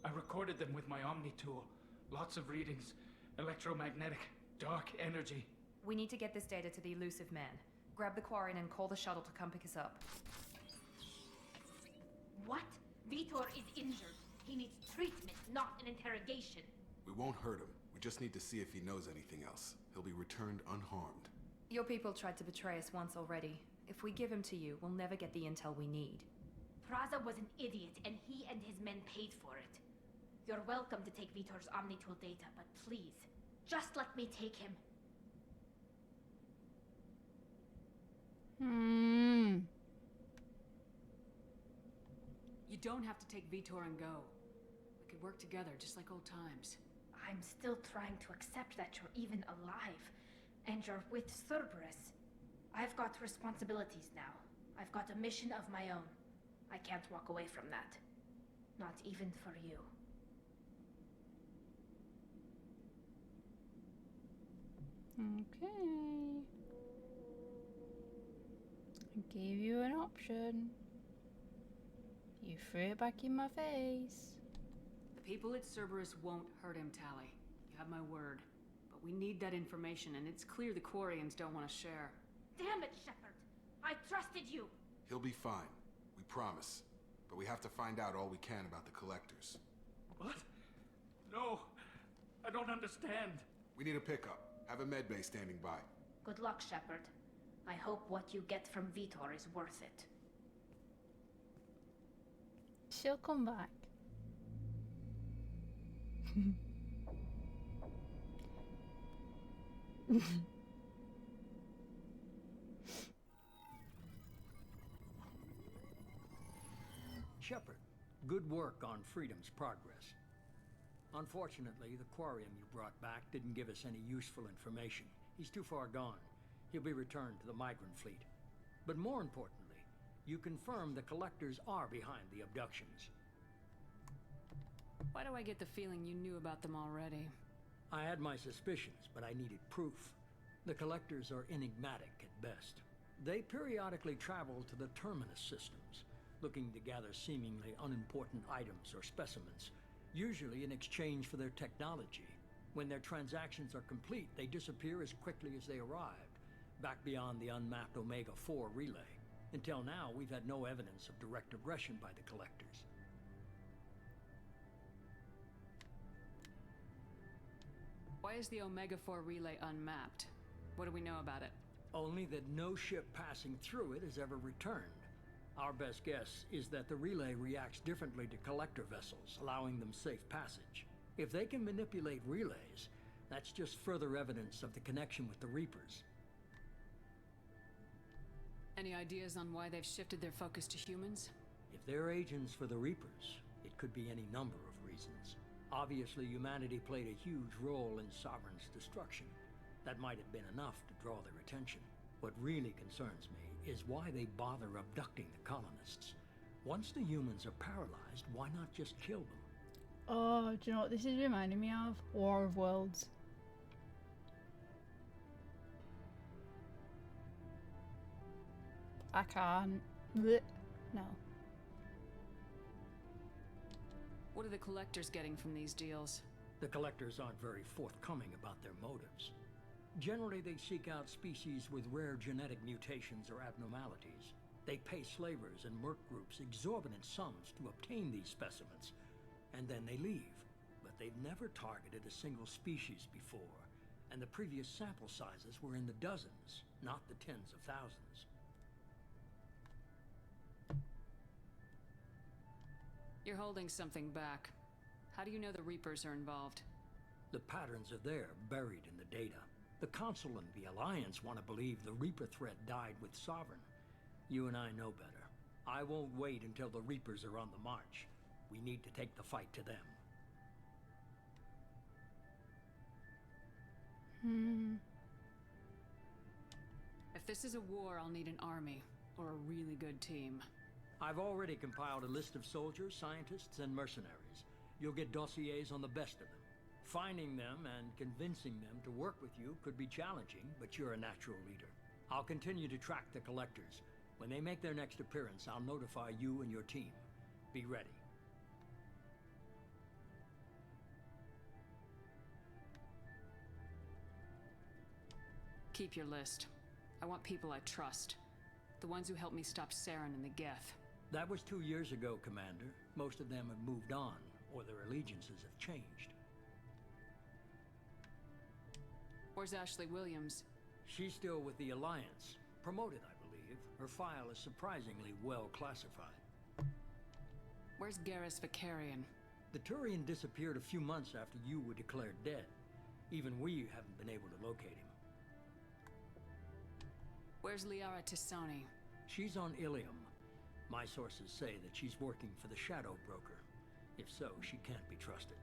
I recorded them with my Omni tool. Lots of readings. Electromagnetic. Dark energy. We need to get this data to the Illusive Man. Grab the Quarian and call the shuttle to come pick us up. What? Vitor is injured. He needs treatment, not an interrogation. We won't hurt him. We just need to see if he knows anything else. He'll be returned unharmed. Your people tried to betray us once already. If we give him to you, we'll never get the intel we need. Praza was an idiot, and he and his men paid for it. You're welcome to take Vitor's Omnitool data, but please, just let me take him. You don't have to take Vitor and go. We could work together just like old times. I'm still trying to accept that you're even alive. And you're with Cerberus. I've got responsibilities now. I've got a mission of my own. I can't walk away from that. Not even for you. Okay. I gave you an option. You threw it back in my face. The people at Cerberus won't hurt him, Tally. You have my word. But we need that information, and it's clear the Quarians don't want to share. Damn it, Shepard! I trusted you! He'll be fine. We promise. But we have to find out all we can about the collectors. What? No, I don't understand. We need a pickup. Have a medbay standing by. Good luck, Shepard. I hope what you get from Vitor is worth it. She'll come back. Shepard, good work on Freedom's progress. Unfortunately, the Quarian you brought back didn't give us any useful information. He's too far gone. He'll be returned to the migrant fleet. But more importantly, you confirm the collectors are behind the abductions. Why do I get the feeling you knew about them already? I had my suspicions, but I needed proof. The collectors are enigmatic at best. They periodically travel to the terminus systems, looking to gather seemingly unimportant items or specimens, usually in exchange for their technology. When their transactions are complete, they disappear as quickly as they arrived, back beyond the unmapped Omega-4 relay. Until now, we've had no evidence of direct aggression by the collectors. Why is the Omega-4 relay unmapped? What do we know about it? Only that no ship passing through it has ever returned. Our best guess is that the relay reacts differently to collector vessels, allowing them safe passage. If they can manipulate relays, that's just further evidence of the connection with the Reapers. Any ideas on why they've shifted their focus to humans? If they're agents for the Reapers, it could be any number of reasons. Obviously, humanity played a huge role in Sovereign's destruction. That might have been enough to draw their attention. What really concerns me is why they bother abducting the colonists. Once the humans are paralyzed, why not just kill them? Oh, do you know what this is reminding me of? War of Worlds. I can't. Blech. No. What are the collectors getting from these deals? The collectors aren't very forthcoming about their motives. Generally, they seek out species with rare genetic mutations or abnormalities. They pay slavers and merc groups exorbitant sums to obtain these specimens, and then they leave. But they've never targeted a single species before, and the previous sample sizes were in the dozens, not the tens of thousands. You're holding something back. How do you know the Reapers are involved? The patterns are there, buried in the data. The Council and the Alliance want to believe the Reaper threat died with Sovereign. You and I know better. I won't wait until the Reapers are on the march. We need to take the fight to them. If this is a war, I'll need an army, or a really good team. I've already compiled a list of soldiers, scientists, and mercenaries. You'll get dossiers on the best of them. Finding them and convincing them to work with you could be challenging, but you're a natural leader. I'll continue to track the collectors. When they make their next appearance, I'll notify you and your team. Be ready. Keep your list. I want people I trust. The ones who helped me stop Saren and the Geth. That was 2 years ago, Commander. Most of them have moved on, or their allegiances have changed. Where's Ashley Williams? She's still with the Alliance. Promoted, I believe. Her file is surprisingly well classified. Where's Garrus Vicarian? The Turian disappeared a few months after you were declared dead. Even we haven't been able to locate him. Where's Liara Tisoni? She's on Ilium. My sources say that she's working for the Shadow Broker. If so, she can't be trusted.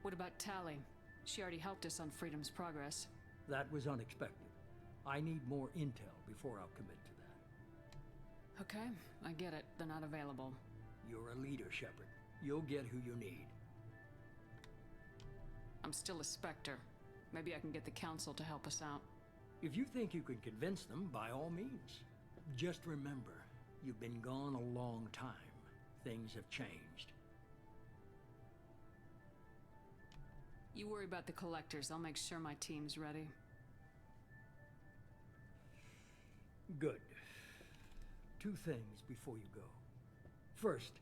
What about Tally? She already helped us on Freedom's progress. That was unexpected. I need more intel before I'll commit to that. Okay, I get it. They're not available. You're a leader, Shepard. You'll get who you need. I'm still a Spectre. Maybe I can get the Council to help us out. If you think you can convince them, by all means. Just remember, you've been gone a long time. Things have changed. You worry about the Collectors. I'll make sure my team's ready. Good. 2 things before you go. First,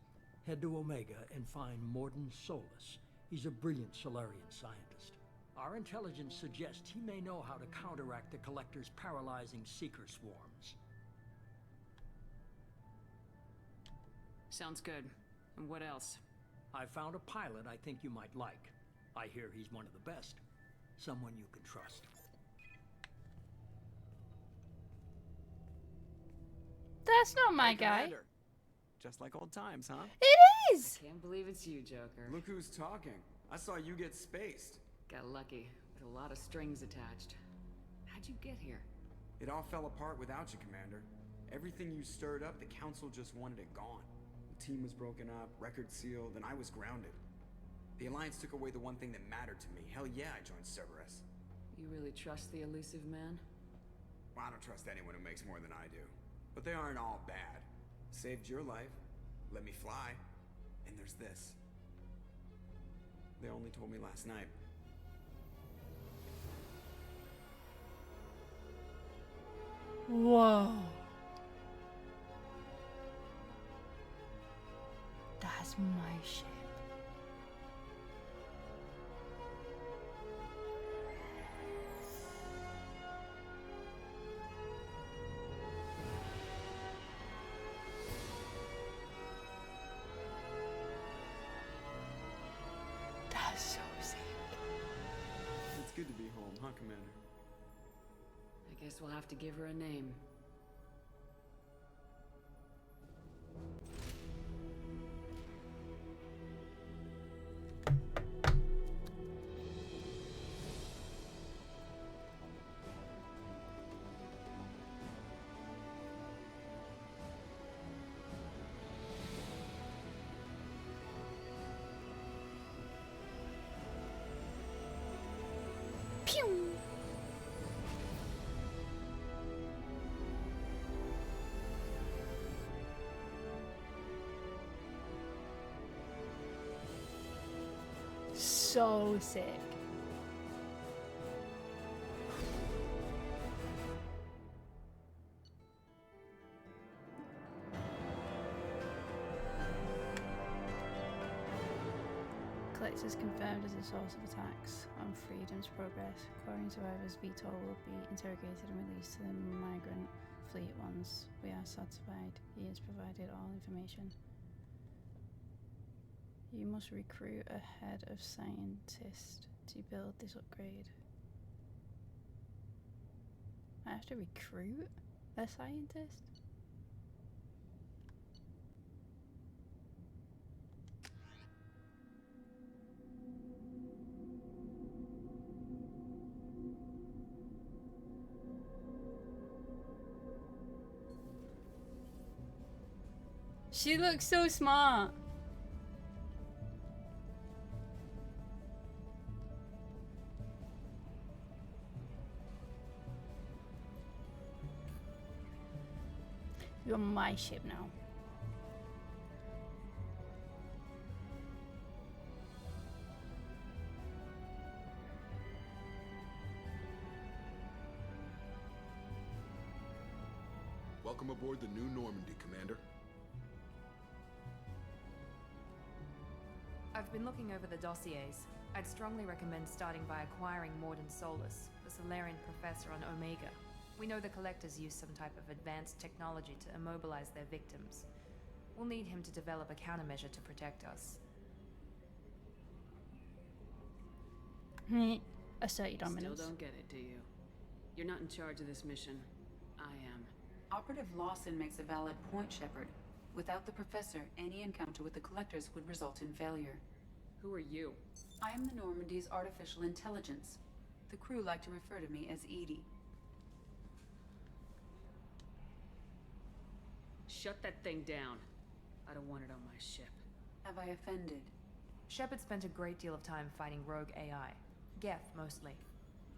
head to Omega and find Morden Solus. He's a brilliant Solarian scientist. Our intelligence suggests he may know how to counteract the Collector's paralyzing Seeker swarms. Sounds good. And what else? I found a pilot I think you might like. I hear he's one of the best. Someone you can trust. That's not my guy. Commander. Just like old times, huh? It is! I can't believe it's you, Joker. Look who's talking. I saw you get spaced. Got lucky, with a lot of strings attached. How'd you get here? It all fell apart without you, Commander. Everything you stirred up, the Council just wanted it gone. The team was broken up, record sealed, and I was grounded. The Alliance took away the one thing that mattered to me. Hell yeah, I joined Cerberus. You really trust the Illusive Man? Well, I don't trust anyone who makes more than I do. But they aren't all bad. Saved your life, let me fly, and there's this. They only told me last night. Whoa. That's my ship. That's so sick. It's good to be home, huh, Commander? I guess we'll have to give her a name. Pew! So sick. Collectors confirmed as a source of attacks on Freedom's progress. Quarrying survivors, VTOL will be interrogated and released to the migrant fleet once we are satisfied he has provided all information. You must recruit a head of scientist to build this upgrade. I have to recruit a scientist? She looks so smart. You're on my ship now. Welcome aboard the new Normandy, Commander. I've been looking over the dossiers. I'd strongly recommend starting by acquiring Morden Solus, the Solarian professor on Omega. We know the Collectors use some type of advanced technology to immobilize their victims. We'll need him to develop a countermeasure to protect us. Assert your dominance. Still don't get it, do you? You're not in charge of this mission. I am. Operative Lawson makes a valid point, Shepard. Without the Professor, any encounter with the Collectors would result in failure. Who are you? I am the Normandy's artificial intelligence. The crew like to refer to me as Edie. Shut that thing down. I don't want it on my ship. Have I offended? Shepard spent a great deal of time fighting rogue AI. Geth, mostly.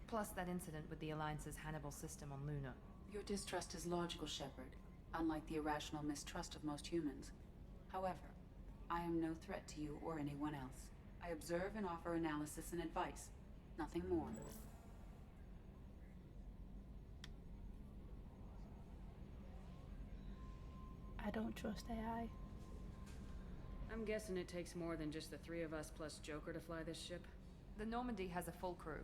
Plus that incident with the Alliance's Hannibal system on Luna. Your distrust is logical, Shepard, unlike the irrational mistrust of most humans. However, I am no threat to you or anyone else. I observe and offer analysis and advice. Nothing more. I don't trust AI. I'm guessing it takes more than just the three of us plus Joker to fly this ship? The Normandy has a full crew.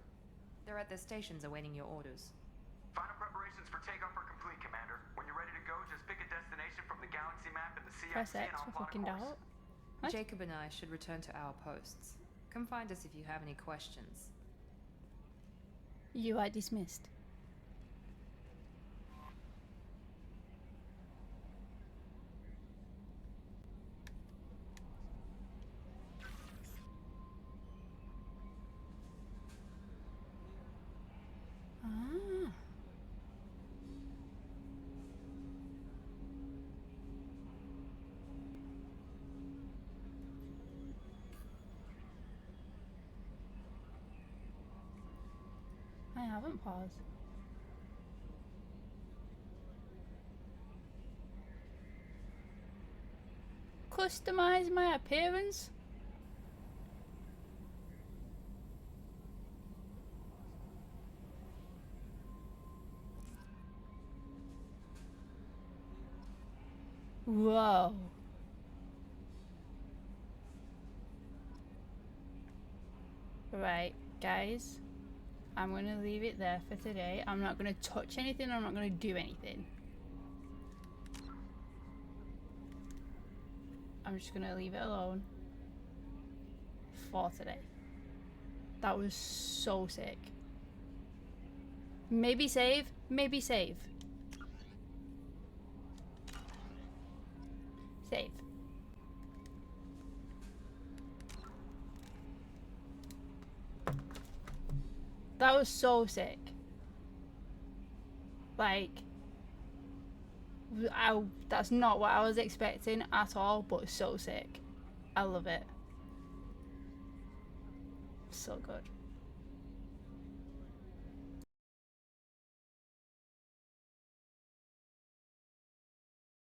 They're at their stations awaiting your orders. Final preparations for takeoff are complete, Commander. When you're ready to go, just pick a destination from the galaxy map in the Press CIC X and I'll for plot a fucking course. doubt. What? Jacob and I should return to our posts. Come find us if you have any questions. You are dismissed. Ah. I haven't paused. Customize my appearance? Whoa. Right, guys. I'm going to leave it there for today. I'm not going to touch anything. I'm not going to do anything. I'm just going to leave it alone for today. That was so sick. Maybe save. Maybe save. Save. That was so sick. Like, that's not what I was expecting at all, but so sick. I love it. So good.